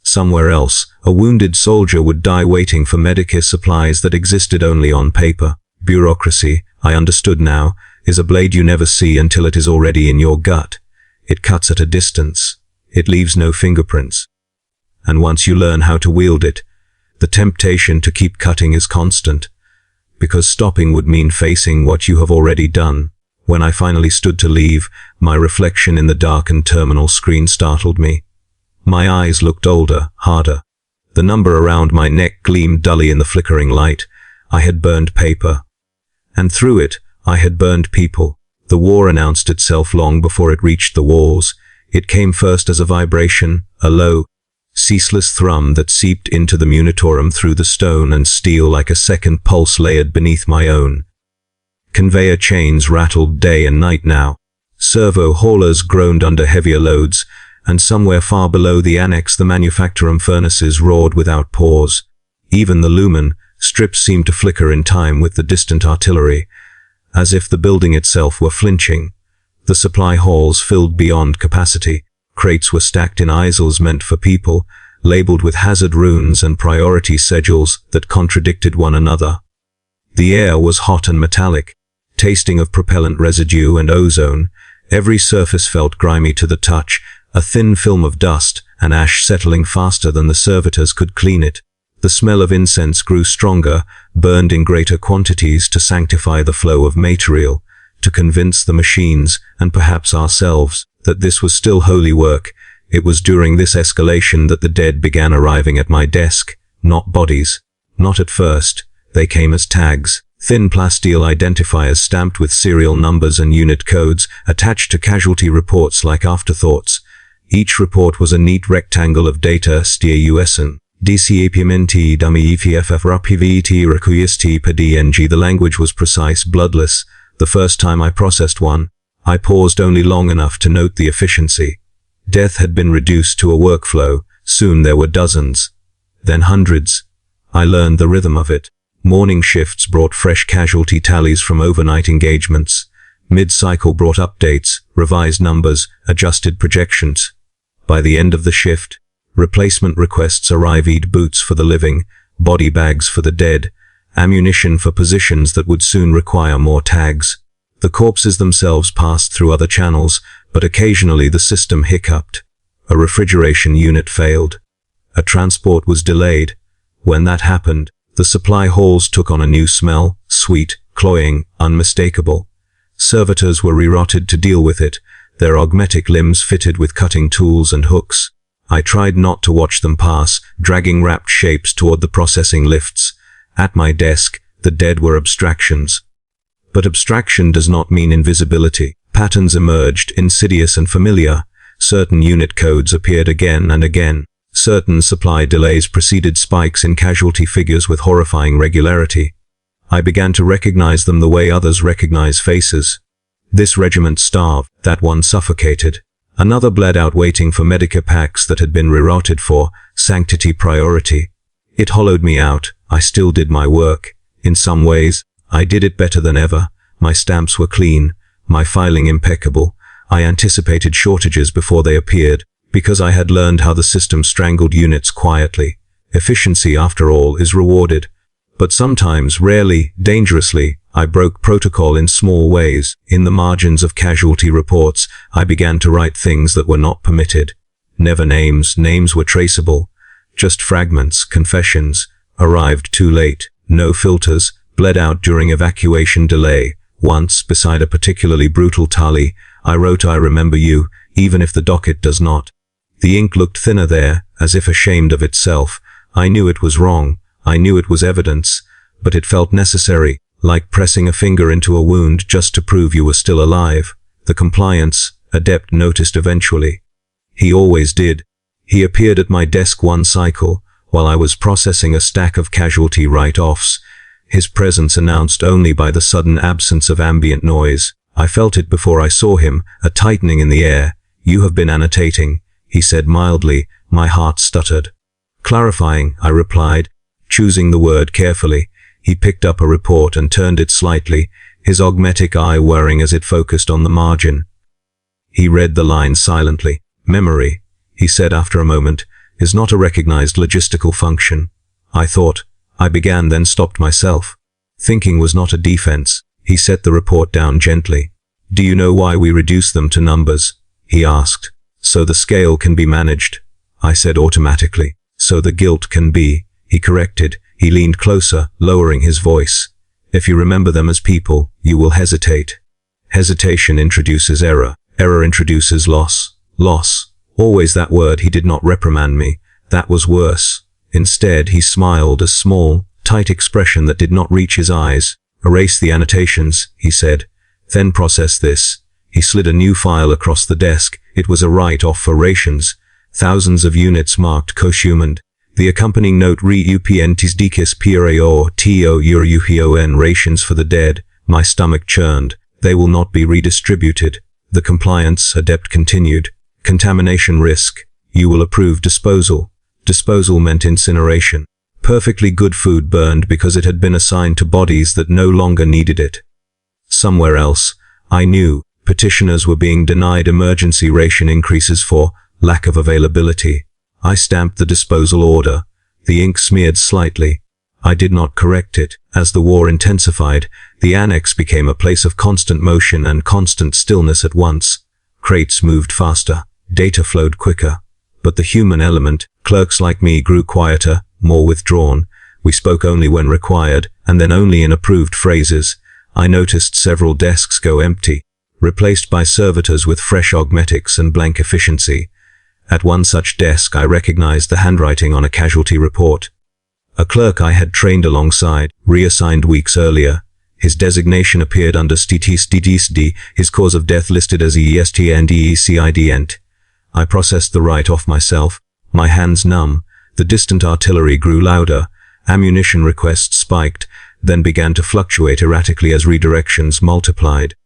Somewhere else, a wounded soldier would die waiting for medicare supplies that existed only on paper. Bureaucracy, I understood now, is a blade you never see until it is already in your gut. It cuts at a distance. It leaves no fingerprints. And once you learn how to wield it, the temptation to keep cutting is constant, because stopping would mean facing what you have already done. When I finally stood to leave, my reflection in the darkened terminal screen startled me. My eyes looked older, harder. The number around my neck gleamed dully in the flickering light. I had burned paper. And through it, I had burned people. The war announced itself long before it reached the walls. It came first as a vibration, a low, ceaseless thrum that seeped into the munitorum through the stone and steel like a second pulse layered beneath my own. Conveyor chains rattled day and night now. Servo haulers groaned under heavier loads, and somewhere far below the annex the manufactorum furnaces roared without pause. Even the lumen strips seemed to flicker in time with the distant artillery, as if the building itself were flinching. The supply halls filled beyond capacity. Crates were stacked in easels meant for people, labeled with hazard runes and priority sigils that contradicted one another. The air was hot and metallic, tasting of propellant residue and ozone. Every surface felt grimy to the touch, a thin film of dust and ash settling faster than the servitors could clean it. The smell of incense grew stronger, burned in greater quantities to sanctify the flow of material, to convince the machines, and perhaps ourselves, that this was still holy work. It was during this escalation that the dead began arriving at my desk, not bodies. Not at first. They came as tags, thin plasteel identifiers stamped with serial numbers and unit codes, attached to casualty reports like afterthoughts. Each report was a neat rectangle of data, STAUSN. DCAPMNT dummy EFF RAPVT request per DNG. The language was precise, bloodless. The first time I processed one, I paused only long enough to note the efficiency. Death had been reduced to a workflow. Soon there were dozens, then hundreds. I learned the rhythm of it. Morning shifts brought fresh casualty tallies from overnight engagements. Mid-cycle brought updates, revised numbers, adjusted projections. By the end of the shift, replacement requests arrived: boots for the living, body bags for the dead, ammunition for positions that would soon require more tags. The corpses themselves passed through other channels, but occasionally the system hiccuped. A refrigeration unit failed. A transport was delayed. When that happened, the supply halls took on a new smell, sweet, cloying, unmistakable. Servitors were rerouted to deal with it, their augmetic limbs fitted with cutting tools and hooks. I tried not to watch them pass, dragging wrapped shapes toward the processing lifts. At my desk, the dead were abstractions. But abstraction does not mean invisibility. Patterns emerged, insidious and familiar. Certain unit codes appeared again and again. Certain supply delays preceded spikes in casualty figures with horrifying regularity. I began to recognize them the way others recognize faces. This regiment starved, that one suffocated. Another bled out waiting for Medicare packs that had been rerouted for sanctity priority. It hollowed me out. I still did my work. In some ways, I did it better than ever. My stamps were clean, my filing impeccable. I anticipated shortages before they appeared, because I had learned how the system strangled units quietly. Efficiency, after all, is rewarded. But sometimes, rarely, dangerously, I broke protocol in small ways. In the margins of casualty reports, I began to write things that were not permitted. Never names. Names were traceable. Just fragments, confessions. Arrived too late. No filters. Bled out during evacuation delay. Once, beside a particularly brutal tally, I wrote "I remember you," even if the docket does not. The ink looked thinner there, as if ashamed of itself. I knew it was wrong. I knew it was evidence, but it felt necessary, like pressing a finger into a wound just to prove you were still alive. The compliance adept noticed eventually. He always did. He appeared at my desk one cycle, while I was processing a stack of casualty write-offs. His presence announced only by the sudden absence of ambient noise. I felt it before I saw him, a tightening in the air. "You have been annotating," he said mildly. My heart stuttered. "Clarifying," I replied, choosing the word carefully. He picked up a report and turned it slightly, his augmetic eye whirring as it focused on the margin. He read the line silently. "Memory," he said after a moment, "is not a recognized logistical function." I began, then stopped myself. Thinking was not a defense. He set the report down gently. "Do you know why we reduce them to numbers?" he asked. "So the scale can be managed," I said automatically. "So the guilt can be," he corrected. He leaned closer, lowering his voice. "If you remember them as people, you will hesitate. Hesitation introduces error. Error introduces loss. Loss." Always that word. He did not reprimand me. That was worse. Instead, he smiled, a small, tight expression that did not reach his eyes. "Erase the annotations," he said. "Then process this." He slid a new file across the desk. It was a write-off for rations. Thousands of units marked consumed. The accompanying note: "Repurpose dikis prao to uruhon rations for the dead." My stomach churned. "They will not be redistributed," the compliance adept continued. Contamination risk. You will approve disposal. Disposal meant incineration. Perfectly good food burned because it had been assigned to bodies that no longer needed it. Somewhere else, I knew, petitioners were being denied emergency ration increases for lack of availability. I stamped the disposal order. The ink smeared slightly. I did not correct it. As the war intensified, the annex became a place of constant motion and constant stillness at once. Crates moved faster. Data flowed quicker. But the human element, clerks like me, grew quieter, more withdrawn. We spoke only when required, and then only in approved phrases. I noticed several desks go empty, replaced by servitors with fresh augmetics and blank efficiency. At one such desk I recognized the handwriting on a casualty report. A clerk I had trained alongside, reassigned weeks earlier. His designation appeared under STTSDD, his cause of death listed as ESTNDECIDENT. I processed the write-off myself, my hands numb. The distant artillery grew louder. Ammunition requests spiked, then began to fluctuate erratically as redirections multiplied.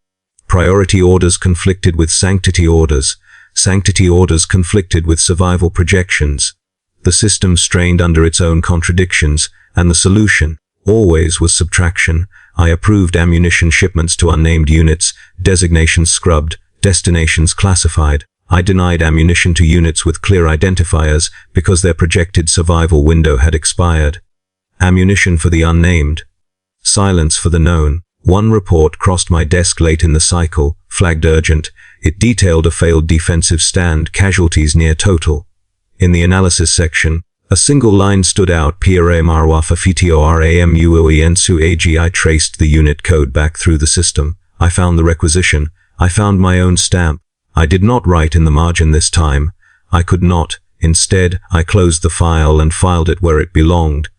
Priority orders conflicted with sanctity orders. Sanctity orders conflicted with survival projections. The system strained under its own contradictions, and the solution, always, was subtraction. I approved ammunition shipments to unnamed units, designations scrubbed, destinations classified. I denied ammunition to units with clear identifiers because their projected survival window had expired. Ammunition for the unnamed. Silence for the known. One report crossed my desk late in the cycle, flagged urgent. It detailed a failed defensive stand, casualties near total. In the analysis section, a single line stood out: PRA Marwa Fafitioramuensu AG. I traced the unit code back through the system. I found the requisition. I found my own stamp. I did not write in the margin this time. I could not. Instead, I closed the file and filed it where it belonged.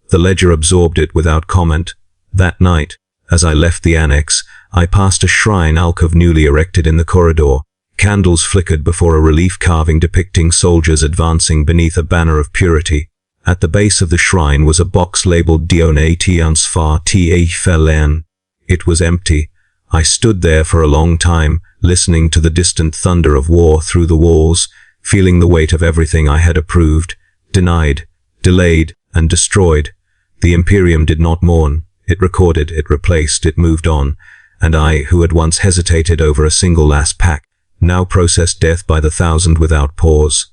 The ledger absorbed it without comment. That night, as I left the annex, I passed a shrine alcove newly erected in the corridor. Candles flickered before a relief carving depicting soldiers advancing beneath a banner of purity. At the base of the shrine was a box labeled Dione Tiansfa Ta. It was empty. I stood there for a long time, listening to the distant thunder of war through the walls, feeling the weight of everything I had approved, denied, delayed, and destroyed. The Imperium did not mourn. It recorded, it replaced, it moved on, and I, who had once hesitated over a single last pack, now processed death by the thousand without pause.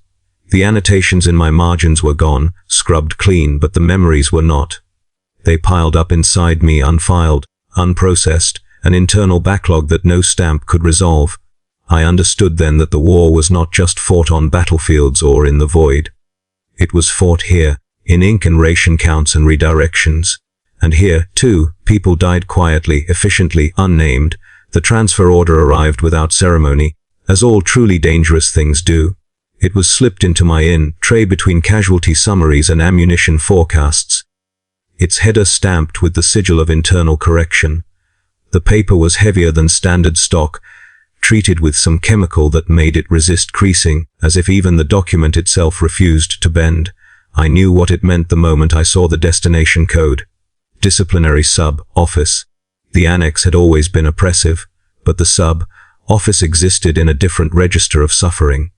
The annotations in my margins were gone, scrubbed clean, but the memories were not. They piled up inside me, unfiled, unprocessed, an internal backlog that no stamp could resolve. I understood then that the war was not just fought on battlefields or in the void. It was fought here, in ink and ration counts and redirections. And here, too, people died quietly, efficiently, unnamed. The transfer order arrived without ceremony, as all truly dangerous things do. It was slipped into my tray between casualty summaries and ammunition forecasts. Its header stamped with the sigil of internal correction. The paper was heavier than standard stock, treated with some chemical that made it resist creasing, as if even the document itself refused to bend. I knew what it meant the moment I saw the destination code. Disciplinary sub-office. The annex had always been oppressive, but the sub-office existed in a different register of suffering.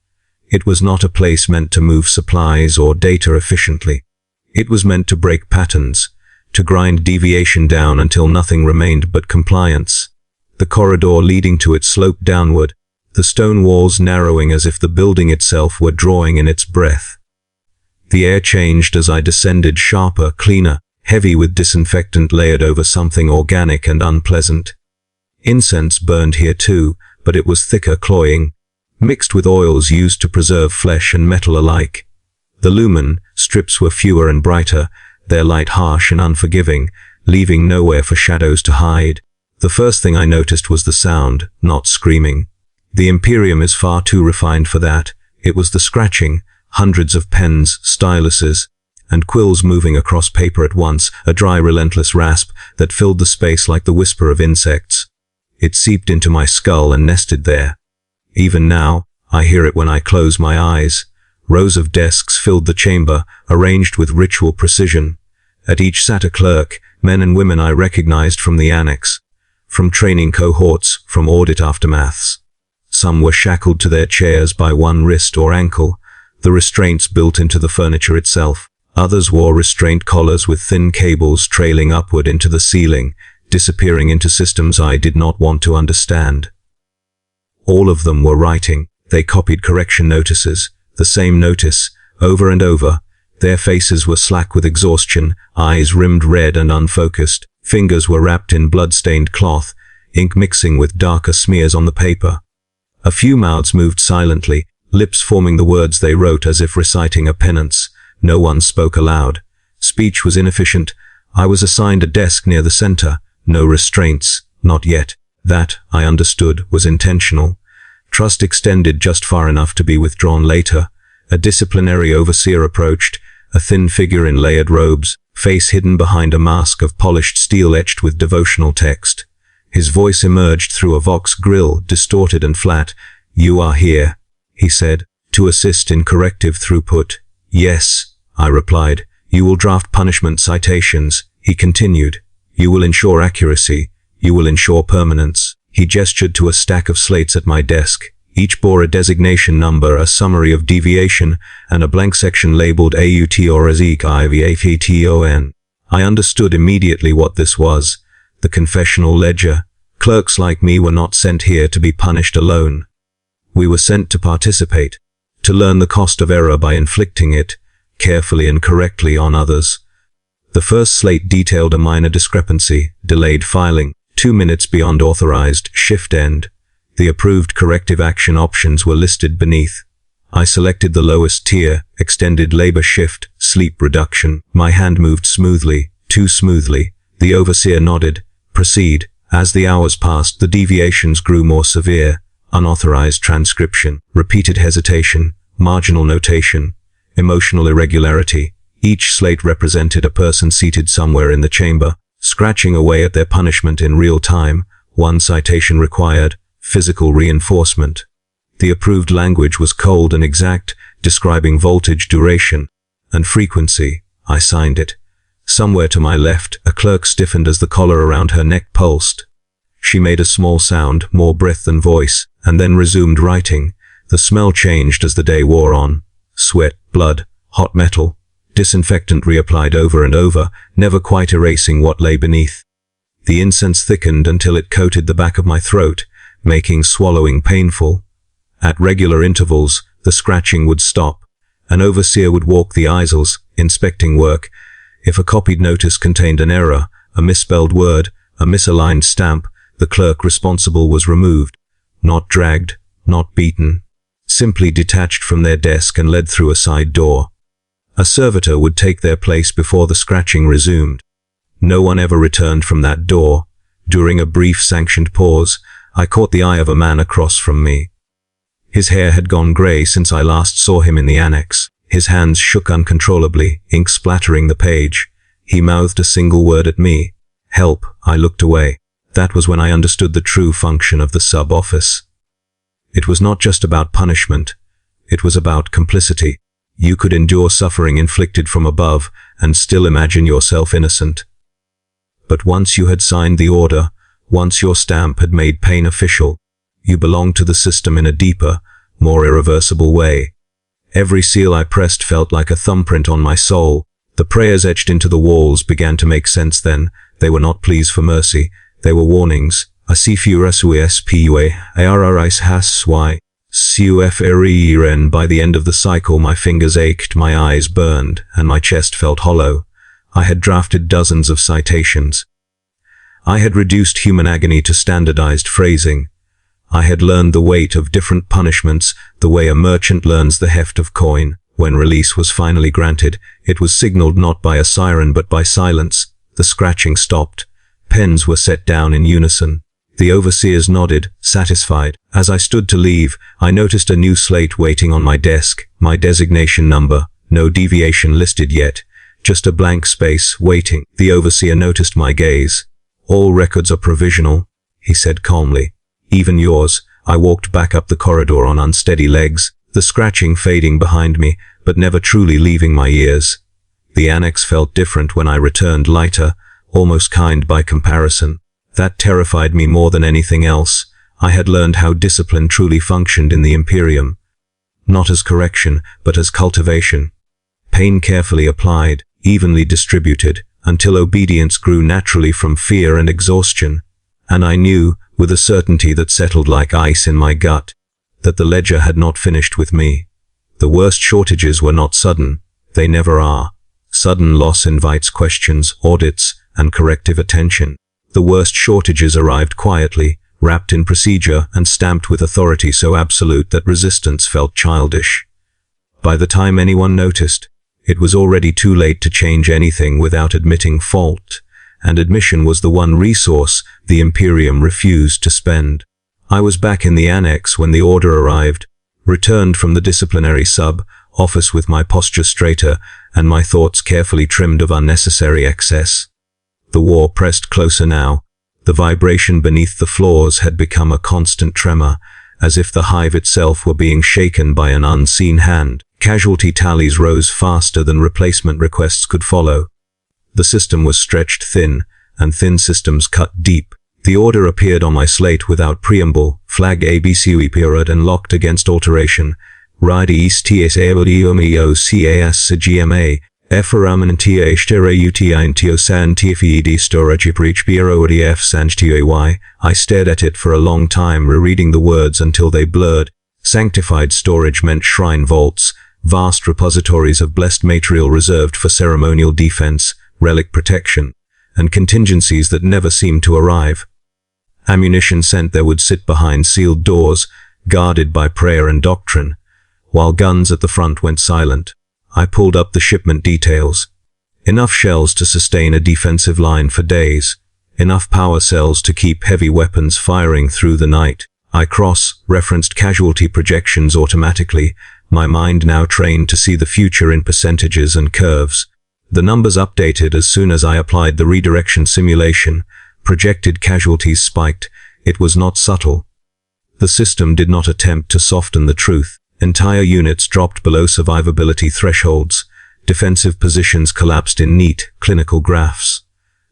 It was not a place meant to move supplies or data efficiently. It was meant to break patterns, to grind deviation down until nothing remained but compliance. The corridor leading to it sloped downward, the stone walls narrowing as if the building itself were drawing in its breath. The air changed as I descended, sharper, cleaner, heavy with disinfectant layered over something organic and unpleasant. Incense burned here too, but it was thicker, cloying, mixed with oils used to preserve flesh and metal alike. The lumen strips were fewer and brighter, their light harsh and unforgiving, leaving nowhere for shadows to hide. The first thing I noticed was the sound, not screaming. The Imperium is far too refined for that. It was the scratching, hundreds of pens, styluses, and quills moving across paper at once, a dry, relentless rasp that filled the space like the whisper of insects. It seeped into my skull and nested there. Even now, I hear it when I close my eyes. Rows of desks filled the chamber, arranged with ritual precision. At each sat a clerk, men and women I recognized from the annex, from training cohorts, from audit aftermaths. Some were shackled to their chairs by one wrist or ankle, the restraints built into the furniture itself. Others wore restraint collars with thin cables trailing upward into the ceiling, disappearing into systems I did not want to understand. All of them were writing. They copied correction notices, the same notice, over and over. Their faces were slack with exhaustion, eyes rimmed red and unfocused. Fingers were wrapped in blood-stained cloth, ink mixing with darker smears on the paper. A few mouths moved silently, lips forming the words they wrote as if reciting a penance. No one spoke aloud. Speech was inefficient. I was assigned a desk near the center. No restraints, not yet. That, I understood, was intentional. Trust extended just far enough to be withdrawn later. A disciplinary overseer approached, a thin figure in layered robes, face hidden behind a mask of polished steel etched with devotional text. His voice emerged through a Vox grill, distorted and flat. "You are here," he said, "to assist in corrective throughput." "Yes," I replied. "You will draft punishment citations," he continued. "You will ensure accuracy. You will ensure permanence." He gestured to a stack of slates at my desk. Each bore a designation number, a summary of deviation, and a blank section labeled AUT or IVAFTON. I understood immediately what this was. The confessional ledger. Clerks like me were not sent here to be punished alone. We were sent to participate, to learn the cost of error by inflicting it, carefully and correctly, on others. The first slate detailed a minor discrepancy, delayed filing, 2 minutes beyond authorized, shift end. The approved corrective action options were listed beneath. I selected the lowest tier, extended labor shift, sleep reduction. My hand moved smoothly, too smoothly. The overseer nodded. Proceed. As the hours passed, the deviations grew more severe. Unauthorized transcription, repeated hesitation, marginal notation, emotional irregularity. Each slate represented a person seated somewhere in the chamber, scratching away at their punishment in real time. One citation required physical reinforcement. The approved language was cold and exact, describing voltage, duration, and frequency. I signed it. Somewhere to my left, a clerk stiffened as the collar around her neck pulsed. She made a small sound, more breath than voice, and then resumed writing. The smell changed as the day wore on. Sweat, blood, hot metal. Disinfectant reapplied over and over, never quite erasing what lay beneath. The incense thickened until it coated the back of my throat, making swallowing painful. At regular intervals, the scratching would stop. An overseer would walk the aisles, inspecting work. If a copied notice contained an error, a misspelled word, a misaligned stamp, the clerk responsible was removed. Not dragged, not beaten. Simply detached from their desk and led through a side door. A servitor would take their place before the scratching resumed. No one ever returned from that door. During a brief sanctioned pause, I caught the eye of a man across from me. His hair had gone gray since I last saw him in the annex. His hands shook uncontrollably, ink splattering the page. He mouthed a single word at me. "Help." I looked away. That was when I understood the true function of the sub-office. It was not just about punishment. It was about complicity. You could endure suffering inflicted from above and still imagine yourself innocent. But once you had signed the order, once your stamp had made pain official, you belonged to the system in a deeper, more irreversible way. Every seal I pressed felt like a thumbprint on my soul. The prayers etched into the walls began to make sense then. They were not pleas for mercy. They were warnings. By the end of the cycle, my fingers ached, my eyes burned, and my chest felt hollow. I had drafted dozens of citations. I had reduced human agony to standardized phrasing. I had learned the weight of different punishments, the way a merchant learns the heft of coin. When release was finally granted, it was signaled not by a siren but by silence. The scratching stopped. Pens were set down in unison. The overseers nodded, satisfied. As I stood to leave, I noticed a new slate waiting on my desk, my designation number, no deviation listed yet, just a blank space waiting. The overseer noticed my gaze. "All records are provisional," he said calmly. "Even yours." I walked back up the corridor on unsteady legs, the scratching fading behind me, but never truly leaving my ears. The annex felt different when I returned, lighter, almost kind by comparison. That terrified me more than anything else. I had learned how discipline truly functioned in the Imperium. Not as correction, but as cultivation. Pain carefully applied, evenly distributed, until obedience grew naturally from fear and exhaustion. And I knew, with a certainty that settled like ice in my gut, that the ledger had not finished with me. The worst shortages were not sudden. They never are. Sudden loss invites questions, audits, and corrective attention. The worst shortages arrived quietly, wrapped in procedure and stamped with authority so absolute that resistance felt childish. By the time anyone noticed, it was already too late to change anything without admitting fault, and admission was the one resource the Imperium refused to spend. I was back in the annex when the order arrived, returned from the disciplinary sub-office with my posture straighter and my thoughts carefully trimmed of unnecessary excess. The war pressed closer now. The vibration beneath the floors had become a constant tremor, as if the hive itself were being shaken by an unseen hand. Casualty tallies rose faster than replacement requests could follow. The system was stretched thin, and thin systems cut deep. The order appeared on my slate without preamble, flag ABC period and locked against alteration. Ride East TSAODOMEOCAS GMA, Eferamantia Ishtera UTI Tio San TFED Storage Breach BRODF Sanj TOY. I stared at it for a long time, rereading the words until they blurred. Sanctified storage meant shrine vaults, vast repositories of blessed material reserved for ceremonial defense, relic protection, and contingencies that never seemed to arrive. Ammunition sent there would sit behind sealed doors, guarded by prayer and doctrine, while guns at the front went silent. I pulled up the shipment details. Enough shells to sustain a defensive line for days. Enough power cells to keep heavy weapons firing through the night. I cross-referenced casualty projections automatically, my mind now trained to see the future in percentages and curves. The numbers updated as soon as I applied the redirection simulation. Projected casualties spiked. It was not subtle. The system did not attempt to soften the truth. Entire units dropped below survivability thresholds. Defensive positions collapsed in neat, clinical graphs.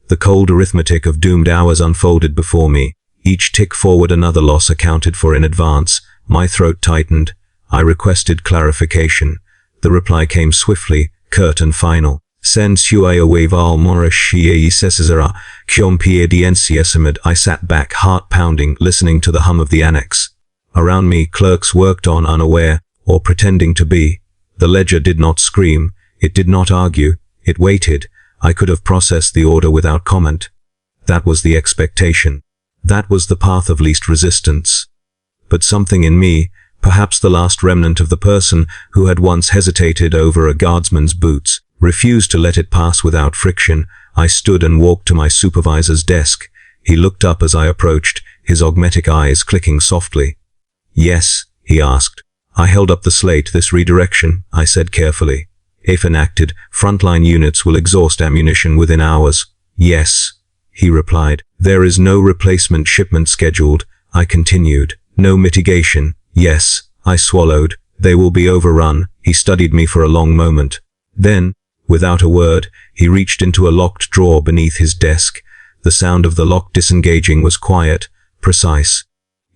The cold arithmetic of doomed hours unfolded before me. Each tick forward another loss accounted for in advance. My throat tightened. I requested clarification. The reply came swiftly, curt and final. Send suayo waval morashie sesera, kyom pie dienciesamid. I sat back, heart pounding, listening to the hum of the annex. Around me, clerks worked on, unaware, or pretending to be. The ledger did not scream. It did not argue. It waited. I could have processed the order without comment. That was the expectation. That was the path of least resistance. But something in me, perhaps the last remnant of the person who had once hesitated over a guardsman's boots, refused to let it pass without friction. I stood and walked to my supervisor's desk. He looked up as I approached, his augmetic eyes clicking softly. Yes, he asked. I held up the slate. This redirection, I said carefully. If enacted, frontline units will exhaust ammunition within hours. Yes, he replied. There is no replacement shipment scheduled, I continued. No mitigation. Yes, I swallowed. They will be overrun. He studied me for a long moment. Then, without a word, he reached into a locked drawer beneath his desk. The sound of the lock disengaging was quiet, precise.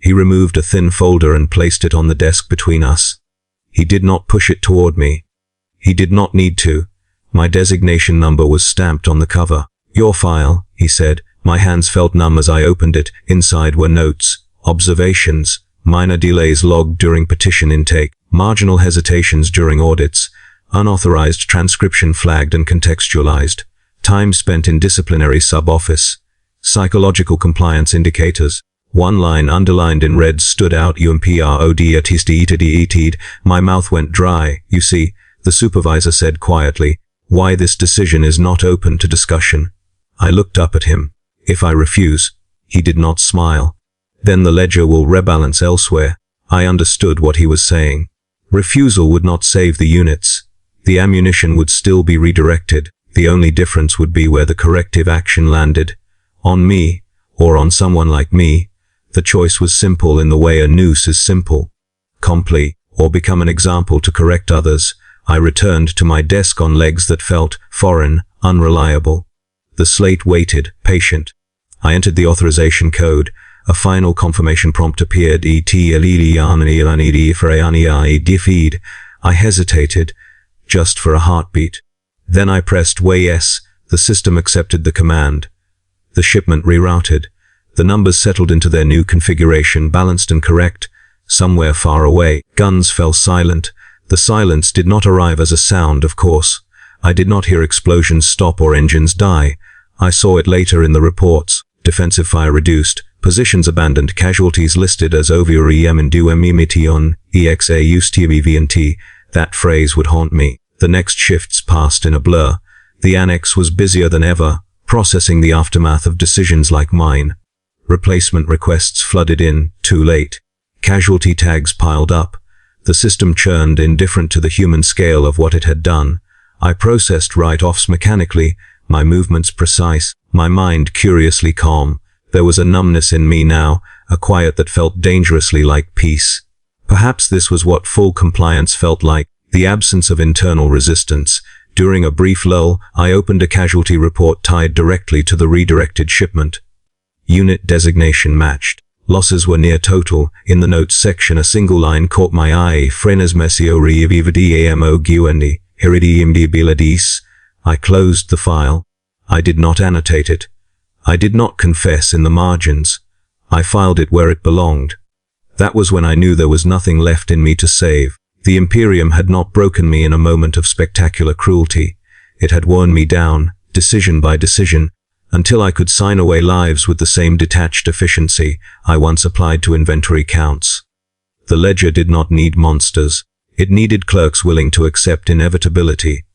He removed a thin folder and placed it on the desk between us. He did not push it toward me. He did not need to. My designation number was stamped on the cover. Your file, he said. My hands felt numb as I opened it. Inside were notes, observations, minor delays logged during petition intake, marginal hesitations during audits, unauthorized transcription flagged and contextualized, time spent in disciplinary sub-office, psychological compliance indicators. One line underlined in red stood out. UMPROD. My mouth went dry. You see, the supervisor said quietly, why this decision is not open to discussion. I looked up at him. If I refuse, he did not smile. Then the ledger will rebalance elsewhere. I understood what he was saying. Refusal would not save the units. The ammunition would still be redirected. The only difference would be where the corrective action landed. On me, or on someone like me. The choice was simple in the way a noose is simple. Complete, or become an example to correct others. I returned to my desk on legs that felt foreign, unreliable. The slate waited, patient. I entered the authorization code. a final confirmation prompt appeared. I hesitated, just for a heartbeat. Then I pressed yes. The system accepted the command. The shipment rerouted. The numbers settled into their new configuration, balanced and correct. Somewhere far away, guns fell silent. The silence did not arrive as a sound, of course. I did not hear explosions stop or engines die. I saw it later in the reports. Defensive fire reduced, positions abandoned, casualties listed as overemission exa. That phrase would haunt me. The next shifts passed in a blur. The annex was busier than ever, processing the aftermath of decisions like mine. Replacement requests flooded in, too late. Casualty tags piled up. The system churned, indifferent to the human scale of what it had done. I processed write-offs mechanically, my movements precise, my mind curiously calm. There was a numbness in me now, a quiet that felt dangerously like peace. Perhaps this was what full compliance felt like, the absence of internal resistance. During a brief lull, I opened a casualty report tied directly to the redirected shipment. Unit designation matched. Losses were near total. In the notes section, a single line caught my eye. Frenes mesio reivivadiamo guendi, hiridiimdi biladis. I closed the file. I did not annotate it. I did not confess in the margins. I filed it where it belonged. That was when I knew there was nothing left in me to save. The Imperium had not broken me in a moment of spectacular cruelty. It had worn me down, decision by decision, until I could sign away lives with the same detached efficiency I once applied to inventory counts. The ledger did not need monsters. It needed clerks willing to accept inevitability.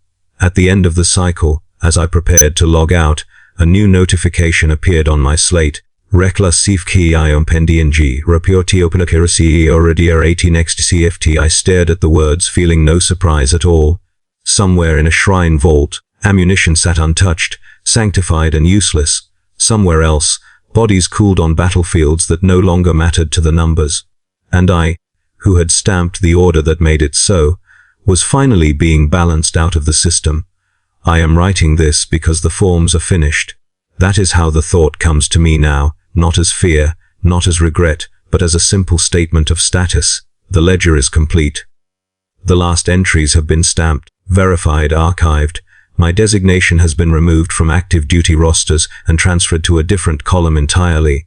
At the end of the cycle, as I prepared to log out, a new notification appeared on my slate. Rekla Sifki Iompendiangi, Rapioti Openakirasi Oradia 80 next CFT. I stared at the words, feeling no surprise at all. Somewhere in a shrine vault, ammunition sat untouched, sanctified and useless. Somewhere else, bodies cooled on battlefields that no longer mattered to the numbers. And I, who had stamped the order that made it so, was finally being balanced out of the system. I am writing this because the forms are finished. That is how the thought comes to me now, not as fear, not as regret, but as a simple statement of status. The ledger is complete. The last entries have been stamped, verified, archived. My designation has been removed from active duty rosters and transferred to a different column entirely.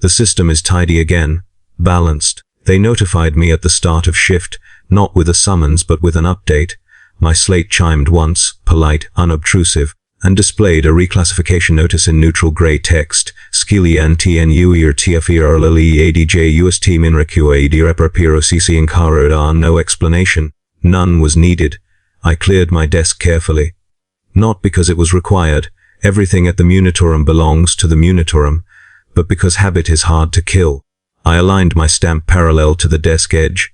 The system is tidy again, balanced. They notified me at the start of shift, not with a summons but with an update. My slate chimed once, polite, unobtrusive, and displayed a reclassification notice in neutral gray text. Skili ntnu tfir lili adj ust minrequa direpapiro cc incarod. No explanation. None was needed. I cleared my desk carefully. Not because it was required, everything at the Munitorum belongs to the Munitorum, but because habit is hard to kill. I aligned my stamp parallel to the desk edge.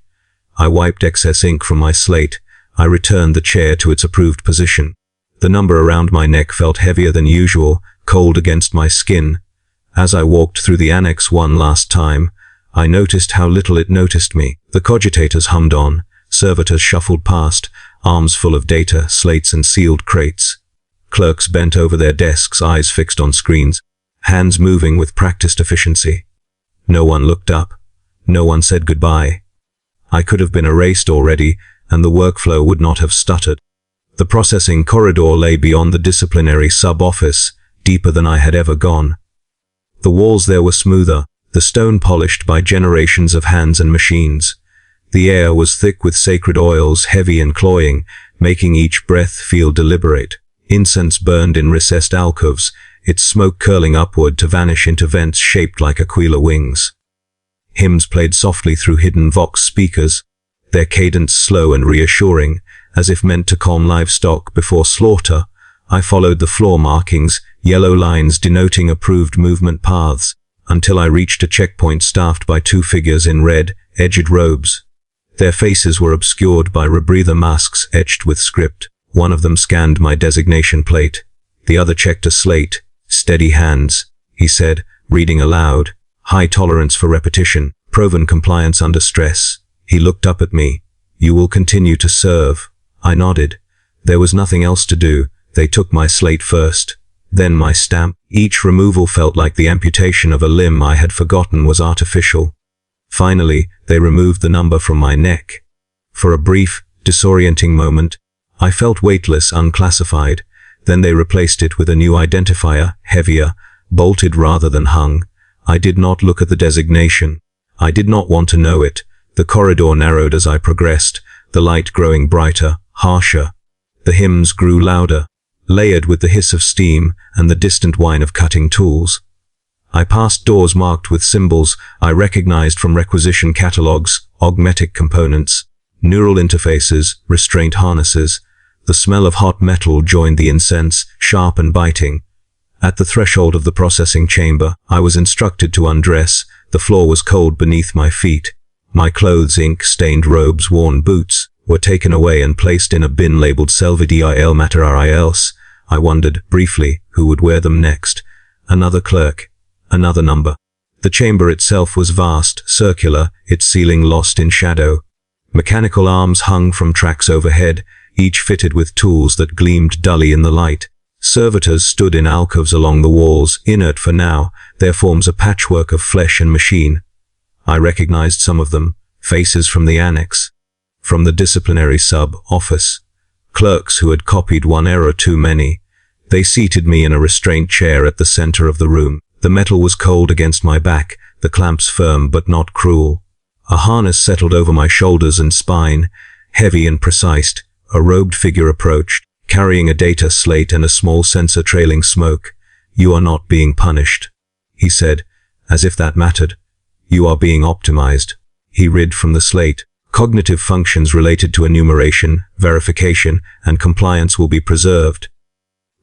I wiped excess ink from my slate. I returned the chair to its approved position. The number around my neck felt heavier than usual, cold against my skin. As I walked through the annex one last time, I noticed how little it noticed me. The cogitators hummed on, servitors shuffled past, arms full of data, slates and sealed crates. Clerks bent over their desks, eyes fixed on screens, hands moving with practiced efficiency. No one looked up. No one said goodbye. I could have been erased already, and the workflow would not have stuttered. The processing corridor lay beyond the disciplinary sub-office, deeper than I had ever gone. The walls there were smoother, the stone polished by generations of hands and machines. The air was thick with sacred oils, heavy and cloying, making each breath feel deliberate. Incense burned in recessed alcoves, its smoke curling upward to vanish into vents shaped like aquila wings. Hymns played softly through hidden vox speakers, their cadence slow and reassuring, as if meant to calm livestock before slaughter. I followed the floor markings, yellow lines denoting approved movement paths, until I reached a checkpoint staffed by two figures in red, edged robes. Their faces were obscured by rebreather masks etched with script. One of them scanned my designation plate. The other checked a slate. "Steady hands," he said, reading aloud. "High tolerance for repetition, proven compliance under stress." He looked up at me. "You will continue to serve." I nodded. There was nothing else to do. They took my slate first. Then my stamp. Each removal felt like the amputation of a limb I had forgotten was artificial. Finally, they removed the number from my neck. For a brief, disorienting moment, I felt weightless, unclassified. Then they replaced it with a new identifier, heavier, bolted rather than hung. I did not look at the designation. I did not want to know it. The corridor narrowed as I progressed, the light growing brighter, harsher. The hymns grew louder, layered with the hiss of steam and the distant whine of cutting tools. I passed doors marked with symbols I recognized from requisition catalogs, augmetic components, neural interfaces, restraint harnesses. The smell of hot metal joined the incense, sharp and biting. At the threshold of the processing chamber, I was instructed to undress. The floor was cold beneath my feet. My clothes, ink-stained robes, worn boots, were taken away and placed in a bin labeled Selvidil Materials. I wondered, briefly, who would wear them next. Another clerk. Another number. The chamber itself was vast, circular, its ceiling lost in shadow. Mechanical arms hung from tracks overhead, each fitted with tools that gleamed dully in the light. Servitors stood in alcoves along the walls, inert for now, their forms a patchwork of flesh and machine. I recognized some of them, faces from the annex, from the disciplinary sub-office. Clerks who had copied one error too many. They seated me in a restraint chair at the center of the room. The metal was cold against my back, the clamps firm but not cruel. A harness settled over my shoulders and spine, heavy and precise. A robed figure approached, carrying a data slate and a small sensor trailing smoke. "You are not being punished," he said, as if that mattered. "You are being optimized." He read from the slate. "Cognitive functions related to enumeration, verification, and compliance will be preserved.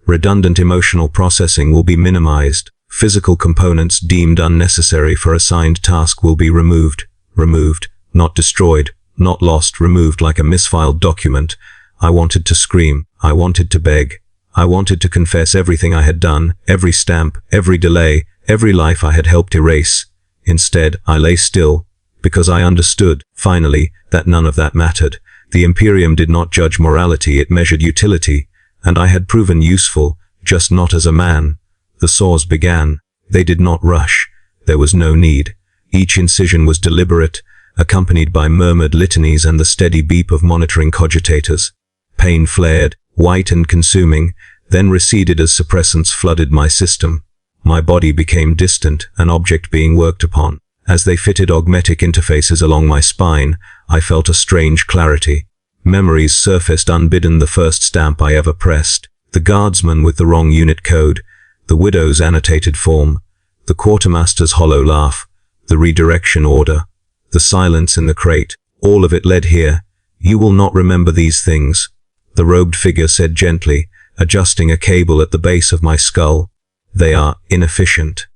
Redundant emotional processing will be minimized. Physical components deemed unnecessary for assigned task will be removed. Removed, not destroyed, not lost, removed like a misfiled document." I wanted to scream. I wanted to beg. I wanted to confess everything I had done, every stamp, every delay, every life I had helped erase. Instead, I lay still, because I understood, finally, that none of that mattered. The Imperium did not judge morality, it measured utility, and I had proven useful, just not as a man. The saws began. They did not rush. There was no need. Each incision was deliberate, accompanied by murmured litanies and the steady beep of monitoring cogitators. Pain flared, white and consuming, then receded as suppressants flooded my system. My body became distant, an object being worked upon. As they fitted augmetic interfaces along my spine, I felt a strange clarity. Memories surfaced unbidden. The first stamp I ever pressed. The guardsman with the wrong unit code. The widow's annotated form. The quartermaster's hollow laugh. The redirection order. The silence in the crate. All of it led here. "You will not remember these things," the robed figure said gently, adjusting a cable at the base of my skull. "They are inefficient."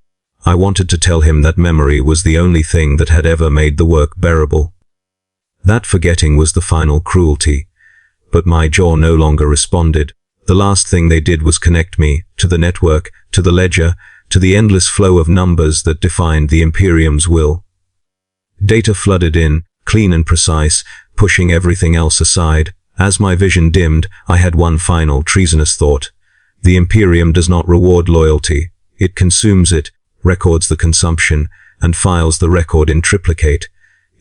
I wanted to tell him that memory was the only thing that had ever made the work bearable. That forgetting was the final cruelty. But my jaw no longer responded. The last thing they did was connect me to the network, to the ledger, to the endless flow of numbers that defined the Imperium's will. Data flooded in, clean and precise, pushing everything else aside. As my vision dimmed, I had one final treasonous thought. The Imperium does not reward loyalty. It consumes it, records the consumption, and files the record in triplicate.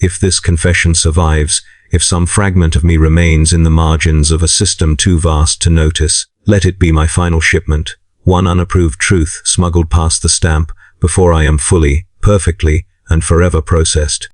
If this confession survives, if some fragment of me remains in the margins of a system too vast to notice, let it be my final shipment, one unapproved truth smuggled past the stamp before I am fully, perfectly, and forever processed.